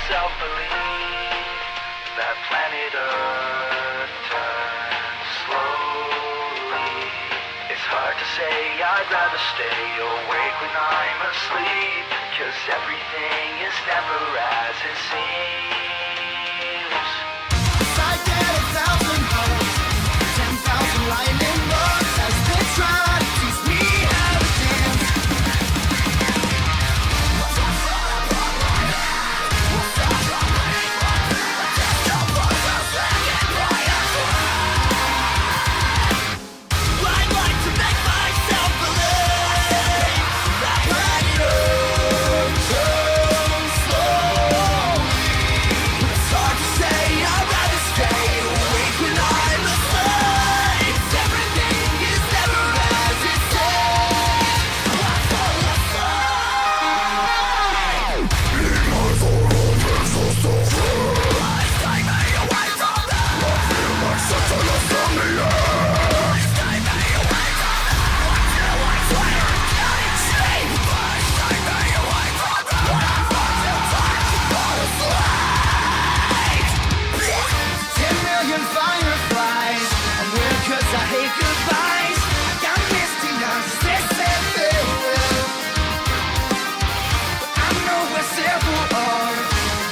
myself believe that planet Earth turns slowly. It's hard to say, I'd rather stay awake when I'm asleep, 'cause everything is never as it seems. I get 1,000 hopes, 10,000 lightning bolts as they try to teach me how to dance. I'd like to make myself believe that planet Earth turns slowly. It's hard to say, I'd rather stay awake when I'm asleep. Everything is never as it seems. I fall asleep. Please take me away from them. Please take me away from them. Until I swear I can't sleep. Please take me away from them. Until time to fall asleep. 10 million fireflies. I'm weird 'cause I hate goodbyes. I got misty eyes, they said they will. But I know where several are.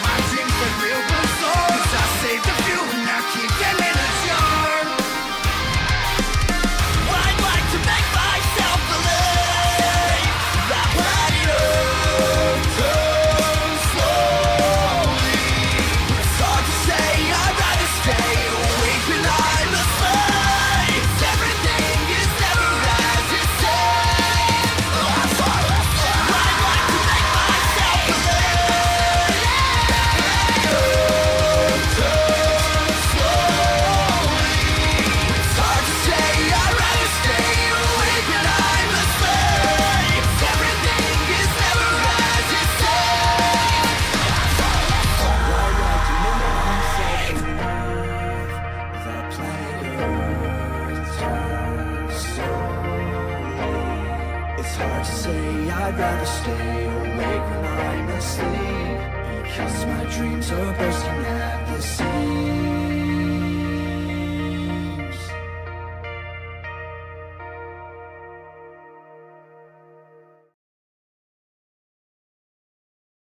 My dreams are real bizarre. 'Cause I saved a few and I keep them in a jar. I'd like to make myself believe that planet Earth turns slowly. It's hard to say, I'd rather stay awake when I'm asleep. Everything is never as it seems. I fall asleep. I'd like to make myself believe that Earth turns slowly. It's hard to say, I'd rather stay awake when I'm asleep. Everything is never as it seems. I fall asleep. I'd like to make myself believe that planet Earth turns slowly. It's hard to say, I'd rather stay awake when I'm asleep, because my dreams are bursting at the seams.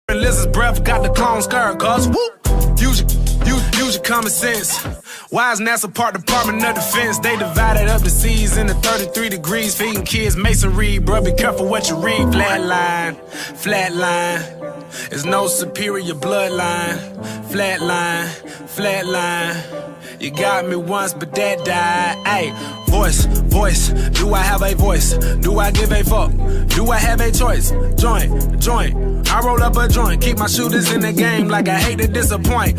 Lizard's breath got the clone skirt, cuz whoop. Use your common sense. Why is NASA Part Department of Defense? They divided up the seas into 33 degrees, feeding kids masonry. Bruh, be careful what you read. Flatline, flatline. There's no superior bloodline. Flatline, flatline. You got me once, but that died. Ayy, voice. Do I have a voice? Do I give a fuck? Do I have a choice? Joint. I roll up a joint, keep my shooters in the game like I hate to disappoint.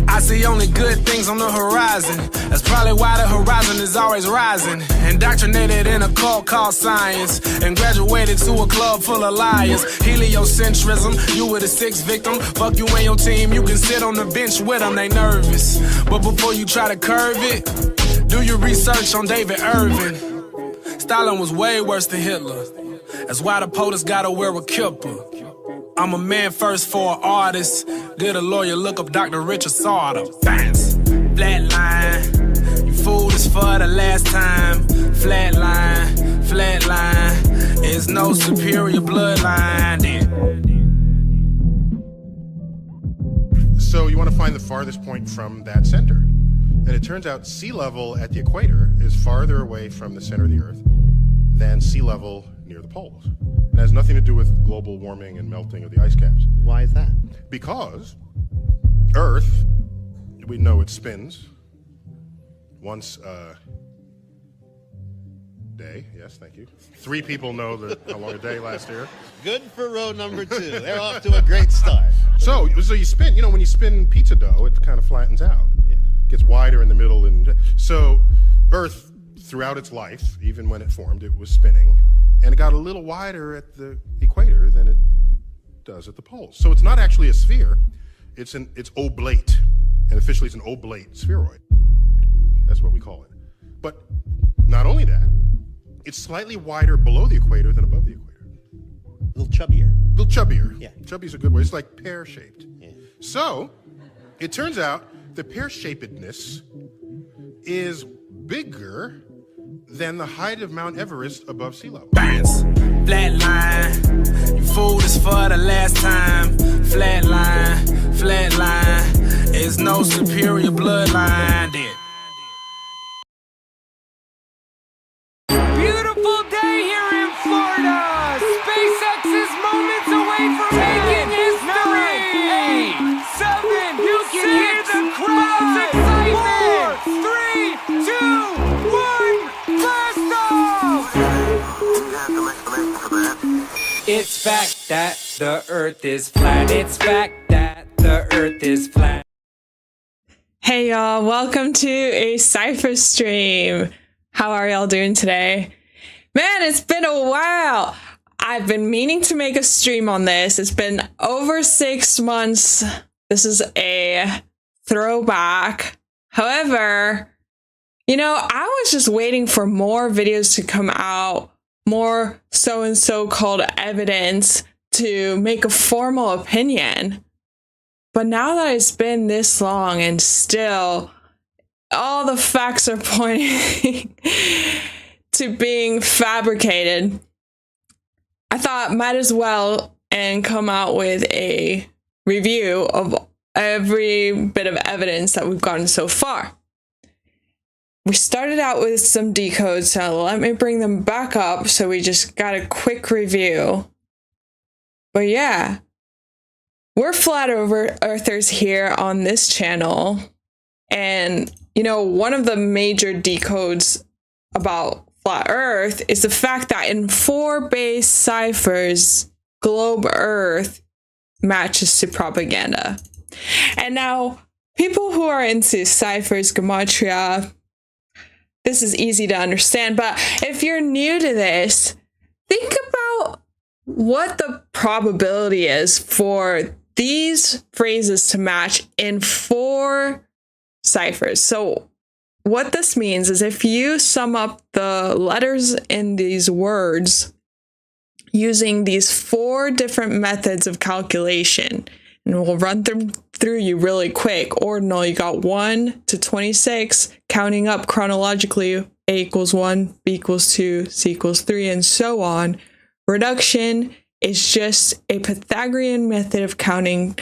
I see only good things on the horizon. That's probably why the horizon is always rising. Indoctrinated in a cult called science, and graduated to a club full of liars. Heliocentrism, you were the sixth victim. Fuck you and your team, you can sit on the bench with them, they nervous. But before you try to curve it, do your research on David Irving. Stalin was way worse than Hitler. That's why the POTUS gotta wear a kipper. I'm a man first for an artist. Did a lawyer look up Dr. Richard Sauter? Fans, flatline. You fooled us for the last time. Flatline. There's no superior bloodline there. So you want to find the farthest point from that center. And it turns out sea level at the equator is farther away from the center of the Earth than sea level near the poles. It has nothing to do with global warming and melting of the ice caps. Why is that? Because Earth, we know it spins once a day. Yes, thank you. 3 people know how long a day lasts here. Good for row number 2. They're off to a great start. So you spin, when you spin pizza dough, it kind of flattens out. Yeah. Gets wider in the middle. And so Earth, throughout its life, even when it formed, it was spinning. And it got a little wider at the equator than it does at the poles. So it's not actually a sphere. It's oblate. And officially it's an oblate spheroid. That's what we call it. But not only that, it's slightly wider below the equator than above the equator. A little chubbier. A little chubbier. Yeah. Chubby's a good word. It's like pear-shaped. Yeah. So, it turns out the pear-shapedness is bigger than the height of Mount Everest above sea level. Bounce, flat line. You fooled us for the last time. Flat line, flat line. It's no superior bloodline. Dead. Beautiful day here in Florida. SpaceX is moments away from making history. 9, 8, 7. You can hear the crowd's excitement. 4, 3, 2, 1. Blast off. It's fact that the Earth is flat. It's fact that the Earth is flat. Hey y'all, welcome to a Cypher stream. How are y'all doing today? Man, it's been a while. I've been meaning to make a stream on this. It's been over 6 months. This is a throwback. However, you know, I was just waiting for more videos to come out, more so-and-so called evidence to make a formal opinion. But now that it's been this long and still all the facts are pointing to being fabricated, I thought might as well and come out with a review of every bit of evidence that we've gotten so far. We started out with some decodes, so let me bring them back up so we just got a quick review. But yeah, we're flat earthers here on this channel, and you know, one of the major decodes about flat earth is the fact that in 4 base ciphers, globe earth matches to propaganda. And now, people who are into ciphers, gematria, this is easy to understand, but if you're new to this, think about what the probability is for these phrases to match in 4 ciphers. So what this means is if you sum up the letters in these words using these 4 different methods of calculation, and we'll run them through you really quick. Ordinal, you got 1 to 26, counting up chronologically, A equals 1, B equals 2, C equals 3, and so on. Reduction is just a Pythagorean method of counting,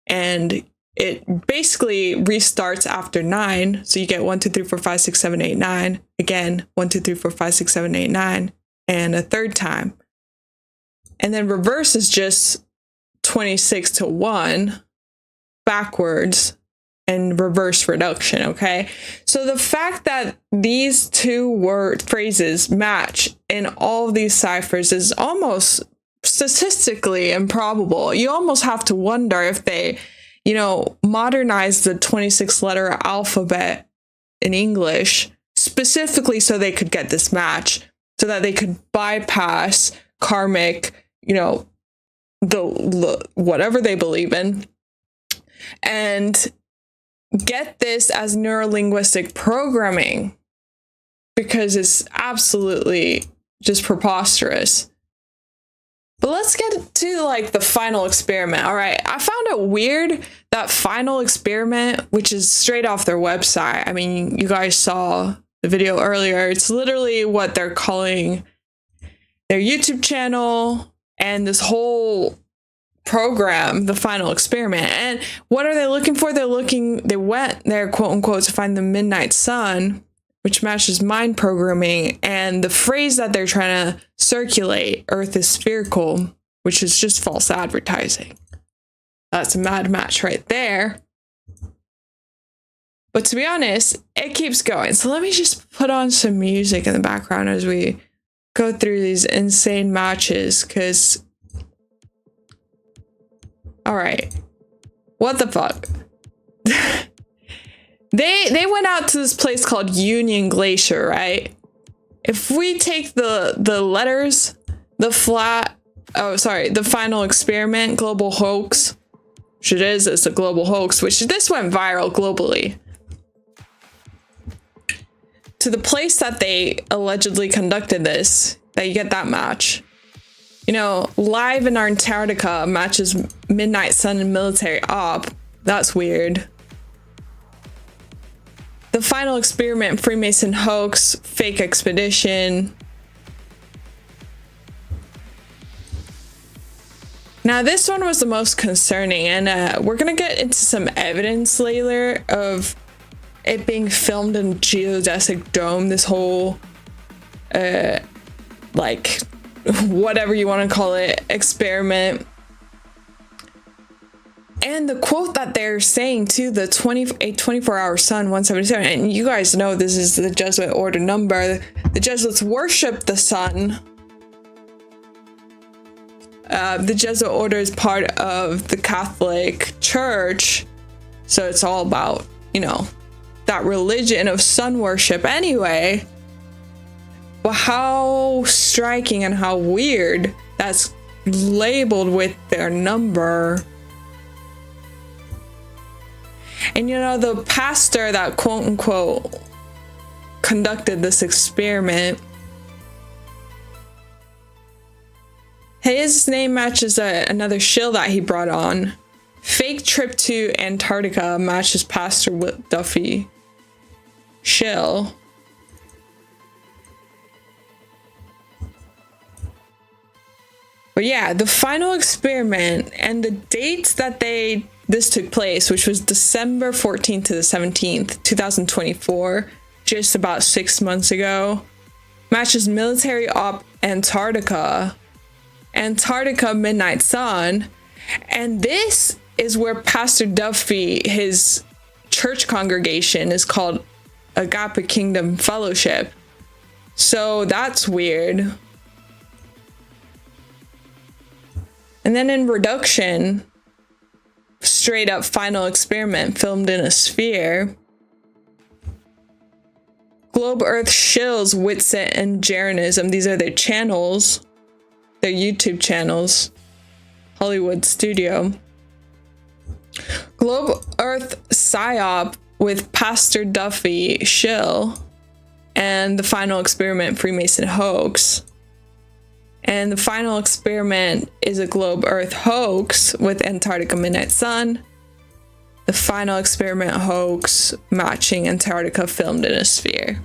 and it basically restarts after 9. So you get 1, 2, 3, 4, 5, 6, 7, 8, 9. Again, 1, 2, 3, 4, 5, 6, 7, 8, 9. And a third time. And then reverse is just 26 to 1 backwards and reverse reduction, okay? So the fact that these 2 phrases match in all of these ciphers is almost statistically improbable. You almost have to wonder if they, you know, modernized the 26-letter alphabet in English specifically so they could get this match, so that they could bypass karmic, you know, the whatever they believe in, and get this as neurolinguistic programming, because it's absolutely just preposterous. But let's get to like the final experiment. All right, I found it weird that final experiment, which is straight off their website. I mean, you guys saw the video earlier. It's literally what they're calling their YouTube channel and this whole program, the final experiment. And what are they looking for? They went there, quote unquote, to find the Midnight Sun, which matches mind programming, and the phrase that they're trying to circulate, Earth is spherical, which is just false advertising. That's a mad match right there. But to be honest, it keeps going. So let me just put on some music in the background as we go through these insane matches, because all right, what the fuck? They went out to this place called Union Glacier, right? If we take the letters, the final experiment, global hoax, which it's a global hoax, which this went viral globally, to the place that they allegedly conducted this, that you get that match. You know, live in Antarctica matches Midnight Sun and Military Op, That's weird. The final experiment, Freemason hoax, fake expedition. Now this one was the most concerning, and we're gonna get into some evidence later of it being filmed in geodesic dome, this whole like whatever you want to call it experiment. And the quote that they're saying too, the 24-hour sun 177, and you guys know this is the Jesuit order number. The Jesuits worship the sun. The Jesuit order is part of the Catholic Church, so it's all about, you know, that religion of sun worship anyway. But how striking and how weird that's labeled with their number. And you know, the pastor that quote unquote conducted this experiment, his name matches another shill that he brought on. Fake trip to Antarctica matches Pastor Duffy. Shill. But yeah, the final experiment and the dates that this took place, which was December 14th to the 17th, 2024, just about 6 months ago, matches Military Op Antarctica, Antarctica Midnight Sun, and this is where Pastor Duffy, his church congregation is called Agape Kingdom Fellowship. So that's weird. And then in reduction, straight up final experiment filmed in a sphere. Globe Earth Shills, Witsit, and Jeranism. These are their channels, their YouTube channels. Hollywood Studio. Globe Earth Psyop with Pastor Duffy, Shill, and the final experiment, Freemason hoax. And the final experiment is a Globe Earth hoax with Antarctica Midnight Sun. The final experiment hoax matching Antarctica filmed in a sphere.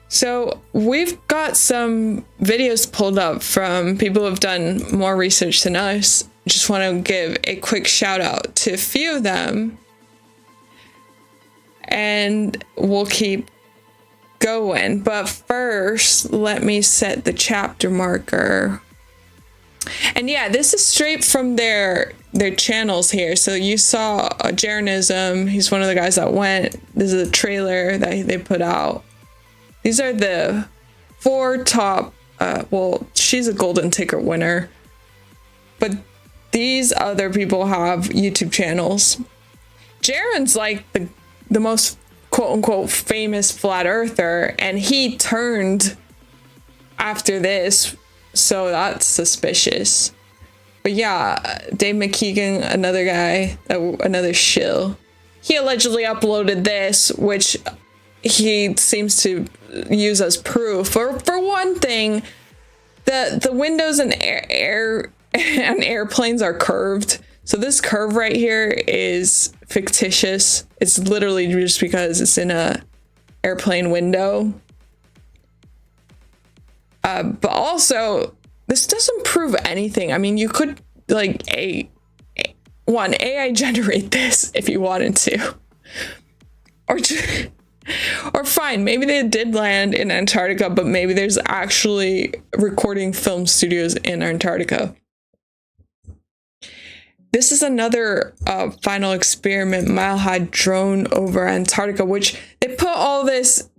So we've got some videos pulled up from people who have done more research than us. Just want to give a quick shout out to a few of them. And we'll keep going, but first let me set the chapter marker. And yeah, this is straight from their channels here. So you saw Jeranism, he's one of the guys that went. This is a trailer that they put out. These are the 4 top well, she's a golden ticket winner, but these other people have YouTube channels. Jeran's like the most quote-unquote famous flat earther, and he turned after this, so that's suspicious. But yeah, Dave McKeegan, another guy, another shill, he allegedly uploaded this, which he seems to use as proof. For one thing, the windows and air and airplanes are curved. So this curve right here is fictitious. It's literally just because it's in a airplane window. But also, this doesn't prove anything. I mean, you could like AI generate this if you wanted to, or fine, maybe they did land in Antarctica, but maybe there's actually recording film studios in Antarctica. This is another final experiment, Mile High Drone over Antarctica, which they put all this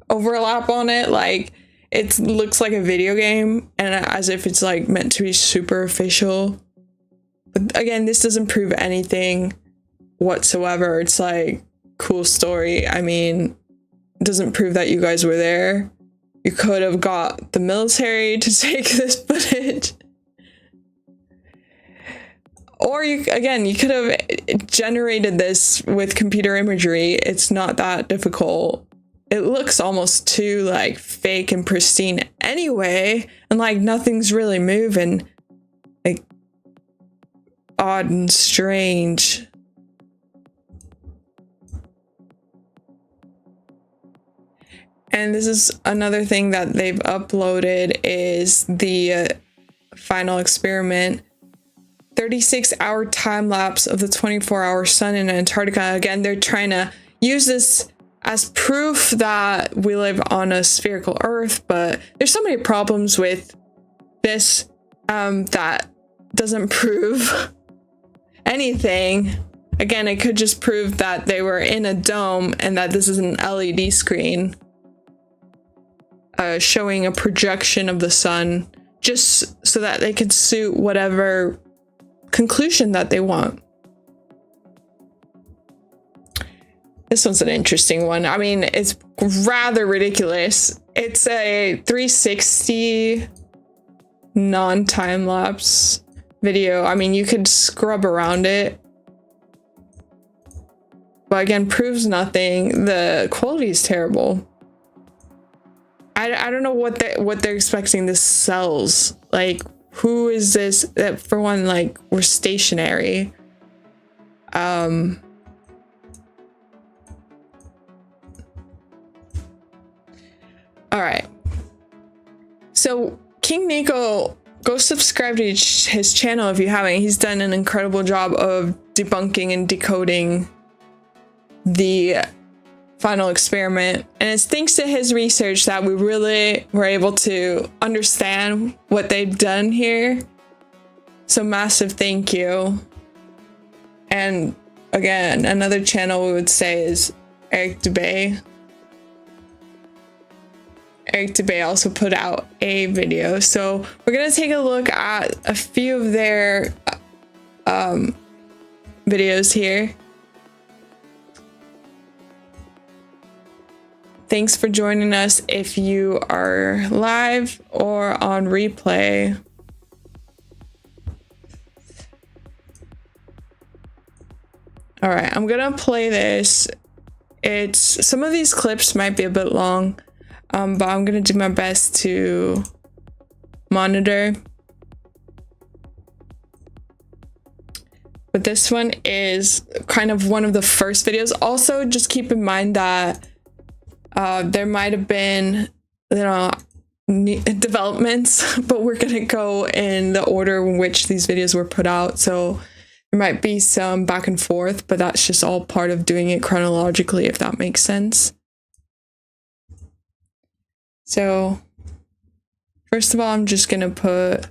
overlap on it. Like, it looks like a video game, and as if it's like meant to be super official. But again, this doesn't prove anything whatsoever. It's like, cool story. I mean, it doesn't prove that you guys were there. You could have got the military to take this footage. Or you could have generated this with computer imagery. It's not that difficult. It looks almost too like fake and pristine anyway, and like nothing's really moving. Like, odd and strange. And this is another thing that they've uploaded is the final experiment. 36-hour time lapse of the 24-hour sun in Antarctica. Again, they're trying to use this as proof that we live on a spherical Earth, but there's so many problems with this that doesn't prove anything. Again, it could just prove that they were in a dome and that this is an LED screen showing a projection of the sun, just so that they can suit whatever conclusion that they want. This one's an interesting one. I mean, it's rather ridiculous. It's a 360 non-time lapse video. I mean, you could scrub around it, but again, proves nothing. The quality is terrible. I don't know what they're expecting this sells. Like, who is this? For one, like, we're stationary. All right. So King Nico, go subscribe to his channel if you haven't. He's done an incredible job of debunking and decoding the final experiment, and it's thanks to his research that we really were able to understand what they've done here. So massive thank you. And again, another channel we would say is Eric Dubay. Eric Dubay also put out a video, so we're gonna take a look at a few of their videos here. Thanks for joining us if you are live or on replay. All right, I'm gonna play this. Some of these clips might be a bit long, but I'm gonna do my best to monitor. But this one is kind of one of the first videos. Also, just keep in mind that there might have been, developments, but we're gonna go in the order in which these videos were put out. So there might be some back and forth, but that's just all part of doing it chronologically, if that makes sense. So first of all, I'm just gonna put,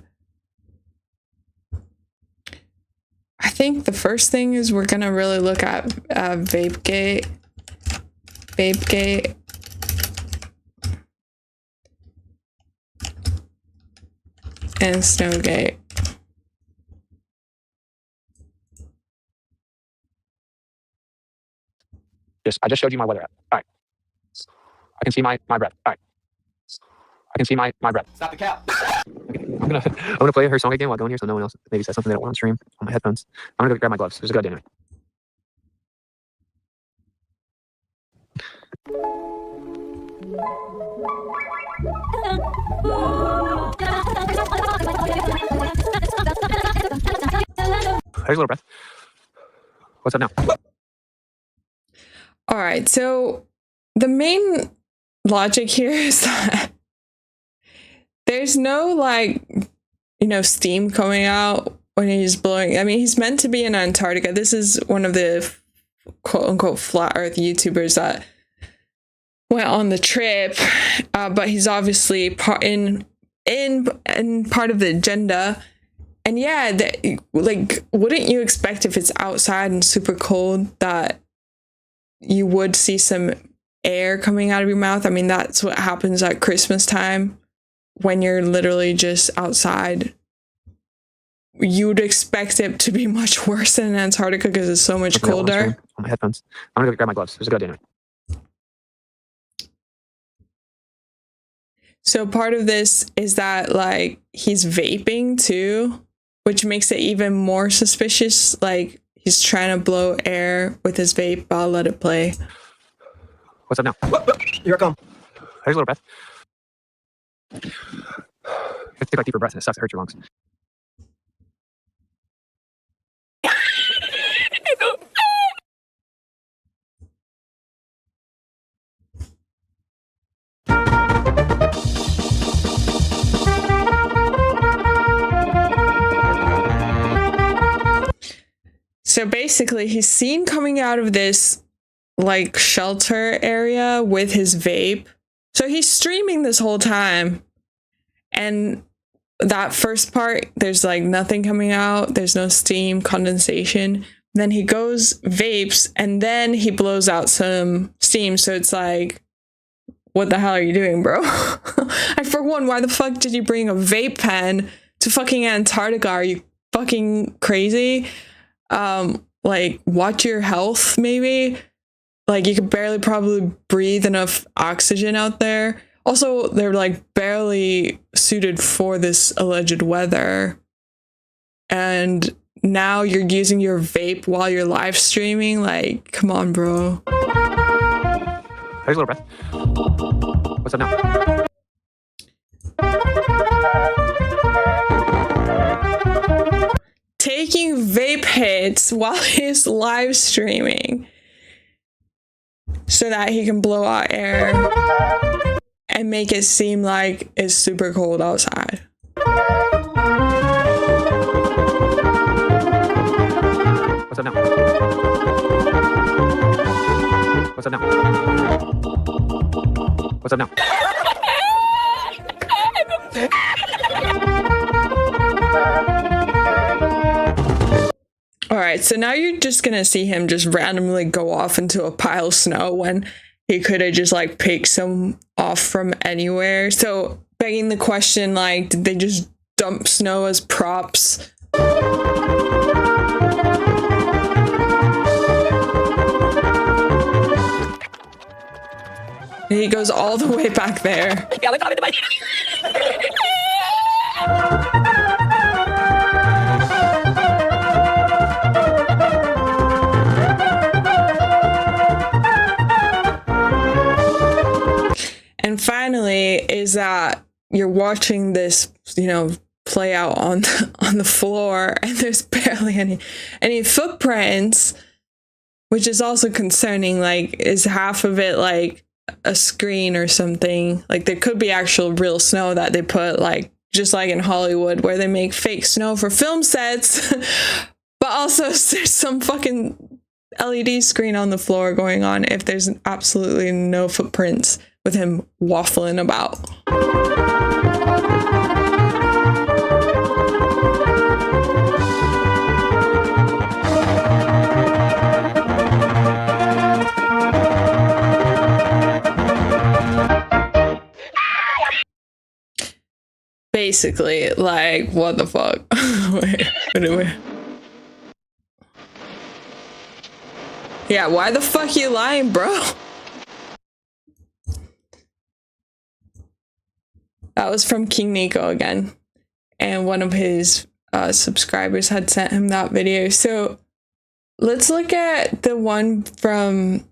I think the first thing is we're gonna really look at VapeGate and SnowGate. I just showed you my weather app. All right. I can see my breath. All right. I can see my breath. Stop the cap. I'm gonna play Hr Sun Antarctica while going here, so no one else maybe says something they don't want on stream on my headphones. I'm gonna go grab my gloves. There's a good idea anyway. There's a little breath. What's up now? All right, so the main logic here is that there's no, steam coming out when he's blowing. I mean, he's meant to be in Antarctica. This is one of the quote-unquote flat Earth YouTubers that went on the trip, but he's obviously part of the agenda. And yeah, wouldn't you expect if it's outside and super cold that you would see some air coming out of your mouth? I mean, that's what happens at Christmas time when you're literally just outside. You would expect it to be much worse than Antarctica because it's so much colder. On my headphones. I'm gonna go grab my gloves. There's a good idea anyway. So part of this is that he's vaping too, which makes it even more suspicious. Like he's trying to blow air with his vape, but I'll let it play. What's up now? Here I come. There's a little breath. You have to take a deeper breath and it sucks. It hurts your lungs. So basically, he's seen coming out of this like shelter area with his vape. So he's streaming this whole time. And that first part, there's like nothing coming out. There's no steam, condensation. Then he goes, vapes, and then he blows out some steam. So it's like, what the hell are you doing, bro? And for one, why the fuck did you bring a vape pen to fucking Antarctica? Are you fucking crazy? Like, watch your health, maybe. Like, you could barely probably breathe enough oxygen out there. Also, they're like barely suited for this alleged weather. And now you're using your vape while you're live streaming. Like, come on, bro. There's a little breath. What's up now? Taking vape hits while he's live streaming so that he can blow out air and make it seem like it's super cold outside. What's up now? What's up now? What's up now? All right, so now you're just gonna see him just randomly go off into a pile of snow when he could have just like picked some off from anywhere. So begging the question, like, did they just dump snow as props? He goes all the way back there. And finally is that you're watching this, you know, play out on the floor, and there's barely any footprints, which is also concerning. Like, is half of it like a screen or something? Like, there could be actual real snow that they put, like, just like in Hollywood where they make fake snow for film sets. But also there's some fucking LED screen on the floor going on if there's absolutely no footprints with him waffling about. Basically, like, what the fuck? Wait. Yeah, why the fuck you lying, bro? That was from King Nico again. And one of his subscribers had sent him that video. So let's look at the one from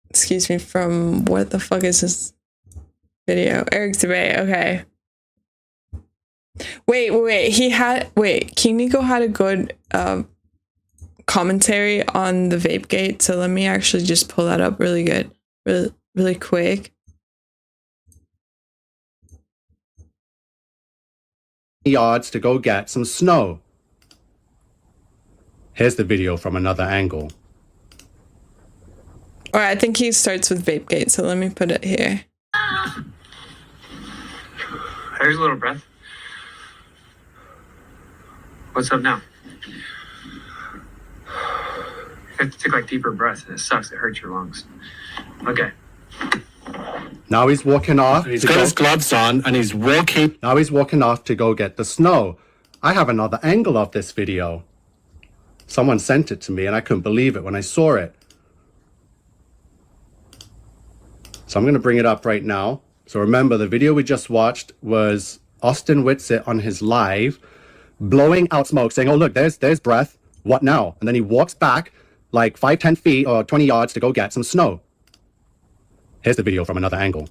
excuse me, from what the fuck is this video? Eric's debate, okay. Wait, King Nico had a good commentary on the VapeGate, so let me actually just pull that up really quick. Yards to go get some snow. Here's the video from another angle. Alright, I think he starts with VapeGate, so let me put it here. There's a little breath. What's up now? You have to take like deeper breaths, and it sucks. It hurts your lungs. Okay. Now he's walking off. He's got his gloves on and he's walking. Now he's walking off to go get the snow. I have another angle of this video. Someone sent it to me and I couldn't believe it when I saw it. So I'm going to bring it up right now. So remember, the video we just watched was Austin Witsit on his live, blowing out smoke, saying, oh, look, there's breath. What now? And then he walks back like 5-10 feet or 20 yards to go get some snow. Here's the video from another angle.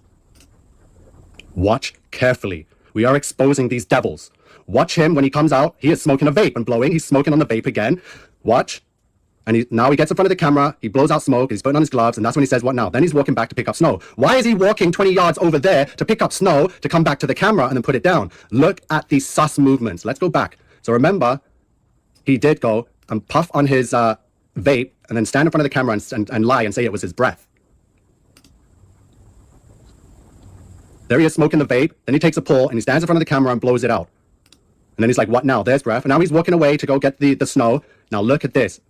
Watch carefully. We are exposing these devils. Watch him when he comes out. He is smoking a vape and blowing. He's smoking on the vape again. Watch. And now he gets in front of the camera. He blows out smoke. He's putting on his gloves. And that's when he says, what now? Then he's walking back to pick up snow. Why is he walking 20 yards over there to pick up snow, to come back to the camera and then put it down? Look at these sus movements. Let's go back. So remember, he did go and puff on his vape and then stand in front of the camera and lie and say it was his breath. There he is smoking the vape, then he takes a pull and he stands in front of the camera and blows it out. And then he's like, what now? There's breath. And now he's walking away to go get the snow. Now look at this.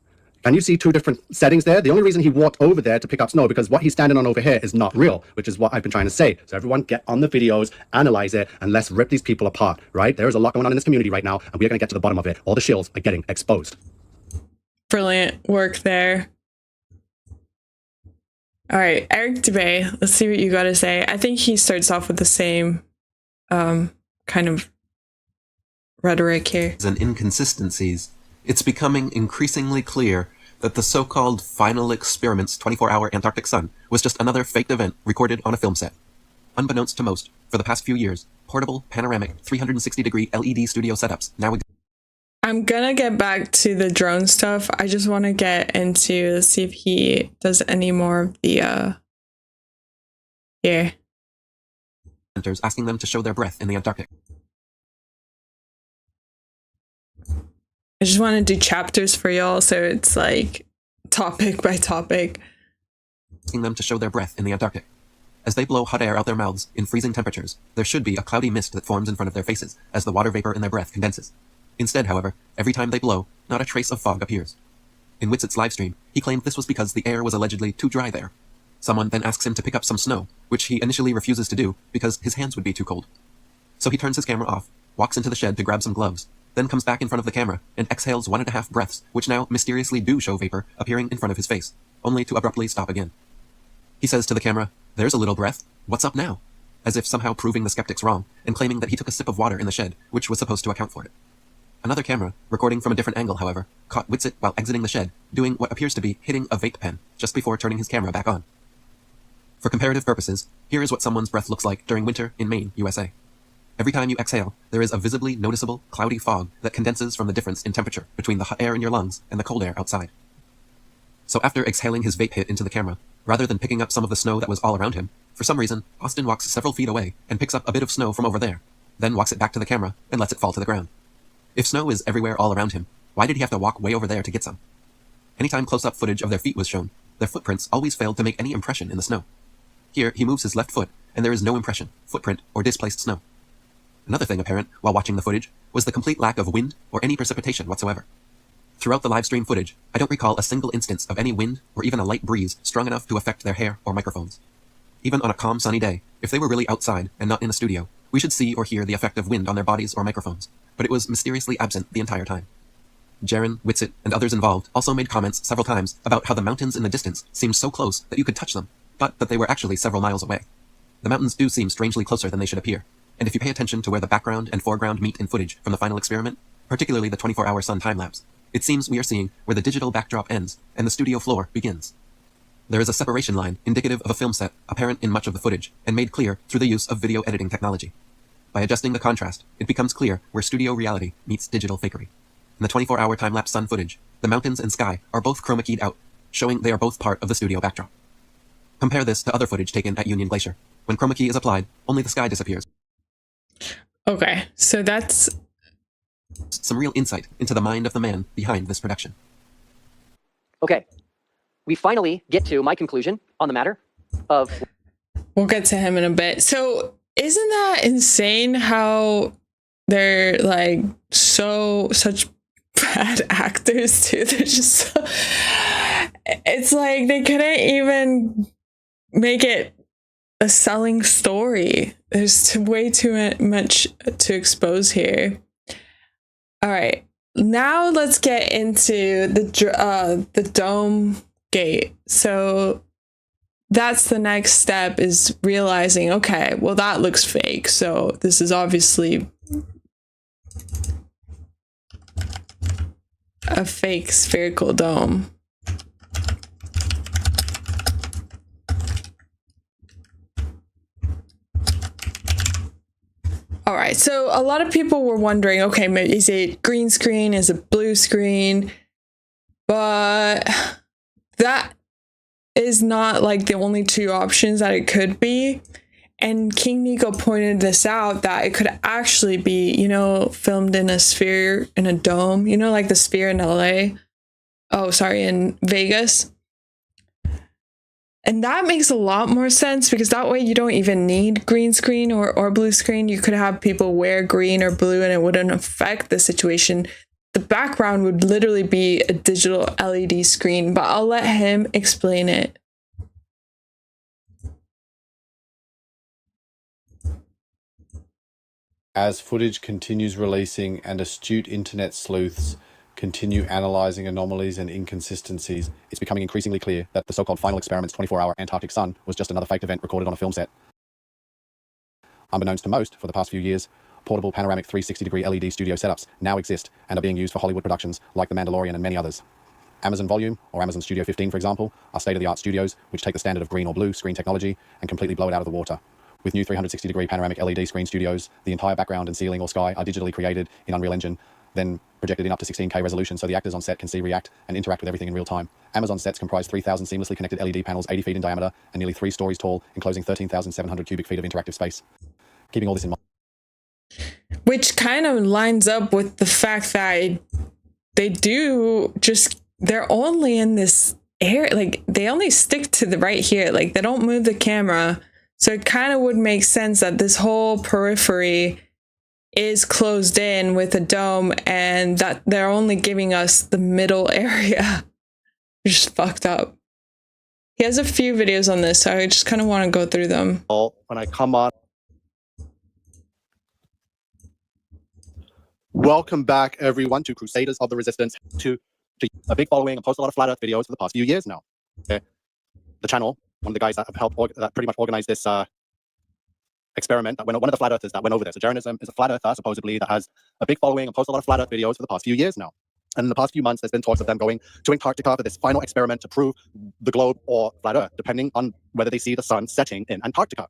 Can you see two different settings there? The only reason he walked over there to pick up snow because what he's standing on over here is not real, which is what I've been trying to say. So everyone get on the videos, analyze it, and let's rip these people apart, right? There is a lot going on in this community right now, and we're going to get to the bottom of it. All the shills are getting exposed. Brilliant work there. All right, Eric DeBay, let's see what you got to say. I think he starts off with the same kind of rhetoric here. And inconsistencies, it's becoming increasingly clear that the so-called Final Experiments 24-hour Antarctic sun was just another faked event recorded on a film set. Unbeknownst to most, for the past few years, portable, panoramic, 360-degree LED studio setups now exist. I'm gonna get back to the drone stuff. I just want to get into, let's see if he does any more of the here. Asking them to show their breath in the Antarctic. I just want to do chapters for y'all, so it's like topic by topic. Asking them to show their breath in the Antarctic. As they blow hot air out their mouths in freezing temperatures, there should be a cloudy mist that forms in front of their faces as the water vapor in their breath condenses. Instead, however, every time they blow, not a trace of fog appears. In Witsit's livestream, he claimed this was because the air was allegedly too dry there. Someone then asks him to pick up some snow, which he initially refuses to do because his hands would be too cold. So he turns his camera off, walks into the shed to grab some gloves, then comes back in front of the camera and exhales 1.5 breaths, which now mysteriously do show vapor appearing in front of his face, only to abruptly stop again. He says to the camera, "There's a little breath. What's up now?" As if somehow proving the skeptics wrong and claiming that he took a sip of water in the shed, which was supposed to account for it. Another camera, recording from a different angle, however, caught Witsit while exiting the shed, doing what appears to be hitting a vape pen just before turning his camera back on. For comparative purposes, here is what someone's breath looks like during winter in Maine, USA. Every time you exhale, there is a visibly noticeable cloudy fog that condenses from the difference in temperature between the hot air in your lungs and the cold air outside. So after exhaling his vape hit into the camera, rather than picking up some of the snow that was all around him, for some reason, Austin walks several feet away and picks up a bit of snow from over there, then walks it back to the camera and lets it fall to the ground. If snow is everywhere all around him, why did he have to walk way over there to get some? Anytime close-up footage of their feet was shown, their footprints always failed to make any impression in the snow. Here, he moves his left foot, and there is no impression, footprint, or displaced snow. Another thing apparent while watching the footage was the complete lack of wind or any precipitation whatsoever. Throughout the livestream footage, I don't recall a single instance of any wind or even a light breeze strong enough to affect their hair or microphones. Even on a calm, sunny day, if they were really outside and not in a studio, we should see or hear the effect of wind on their bodies or microphones, but it was mysteriously absent the entire time. Jeran, Witsit, and others involved also made comments several times about how the mountains in the distance seemed so close that you could touch them, but that they were actually several miles away. The mountains do seem strangely closer than they should appear, and if you pay attention to where the background and foreground meet in footage from the final experiment, particularly the 24-hour sun time-lapse, it seems we are seeing where the digital backdrop ends and the studio floor begins. There is a separation line indicative of a film set apparent in much of the footage and made clear through the use of video editing technology. By adjusting the contrast, it becomes clear where studio reality meets digital fakery. In the 24-hour time-lapse sun footage, the mountains and sky are both chroma keyed out, showing they are both part of the studio backdrop. Compare this to other footage taken at Union Glacier. When chroma key is applied, only the sky disappears. Okay, so that's some real insight into the mind of the man behind this production. Okay, we finally get to my conclusion on the matter of... We'll get to him in a bit. So isn't that insane how they're like such bad actors too? They're just so, it's like they couldn't even make it a selling story. There's way too much to expose here. All right, now let's get into the dome gate. So that's the next step, is realizing, okay, well, that looks fake. So this is obviously a fake spherical dome. All right, so a lot of people were wondering, okay, is it green screen? Is it blue screen? But that is not like the only two options that it could be. And King Nico pointed this out, that it could actually be, you know, filmed in a sphere, in a dome, you know, like the sphere in LA. Oh, sorry, in Vegas. And that makes a lot more sense, because that way you don't even need green screen or blue screen. You could have people wear green or blue and it wouldn't affect the situation. The background would literally be a digital LED screen, but I'll let him explain it. As footage continues releasing and astute internet sleuths continue analyzing anomalies and inconsistencies, it's becoming increasingly clear that the so-called final experiment's 24-hour Antarctic sun was just another faked event recorded on a film set. Unbeknownst to most, for the past few years, portable panoramic 360-degree LED studio setups now exist and are being used for Hollywood productions like The Mandalorian and many others. Amazon Volume, or Amazon Studio 15, for example, are state-of-the-art studios which take the standard of green or blue screen technology and completely blow it out of the water. With new 360-degree panoramic LED screen studios, the entire background and ceiling or sky are digitally created in Unreal Engine, then projected in up to 16K resolution so the actors on set can see, react, and interact with everything in real time. Amazon sets comprise 3,000 seamlessly connected LED panels 80 feet in diameter and nearly 3 stories tall, enclosing 13,700 cubic feet of interactive space. Keeping all this in mind. Which kind of lines up with the fact that they're only in this area, like they only stick to the right here, like they don't move the camera. So it kind of would make sense that this whole periphery is closed in with a dome and that they're only giving us the middle area. Just fucked up. He has a few videos on this, so I just kind of want to go through them. When I come on. Welcome back, everyone, to Crusaders of the Resistance, to a big following and post a lot of flat Earth videos for the past few years now. Okay. The channel, one of the guys that have helped that pretty much organized this experiment, that one of the flat earthers that went over there. So Jeran is a flat earther, supposedly, that has a big following and posts a lot of flat Earth videos for the past few years now. And in the past few months, there's been talks of them going to Antarctica for this final experiment to prove the globe or flat Earth, depending on whether they see the sun setting in Antarctica.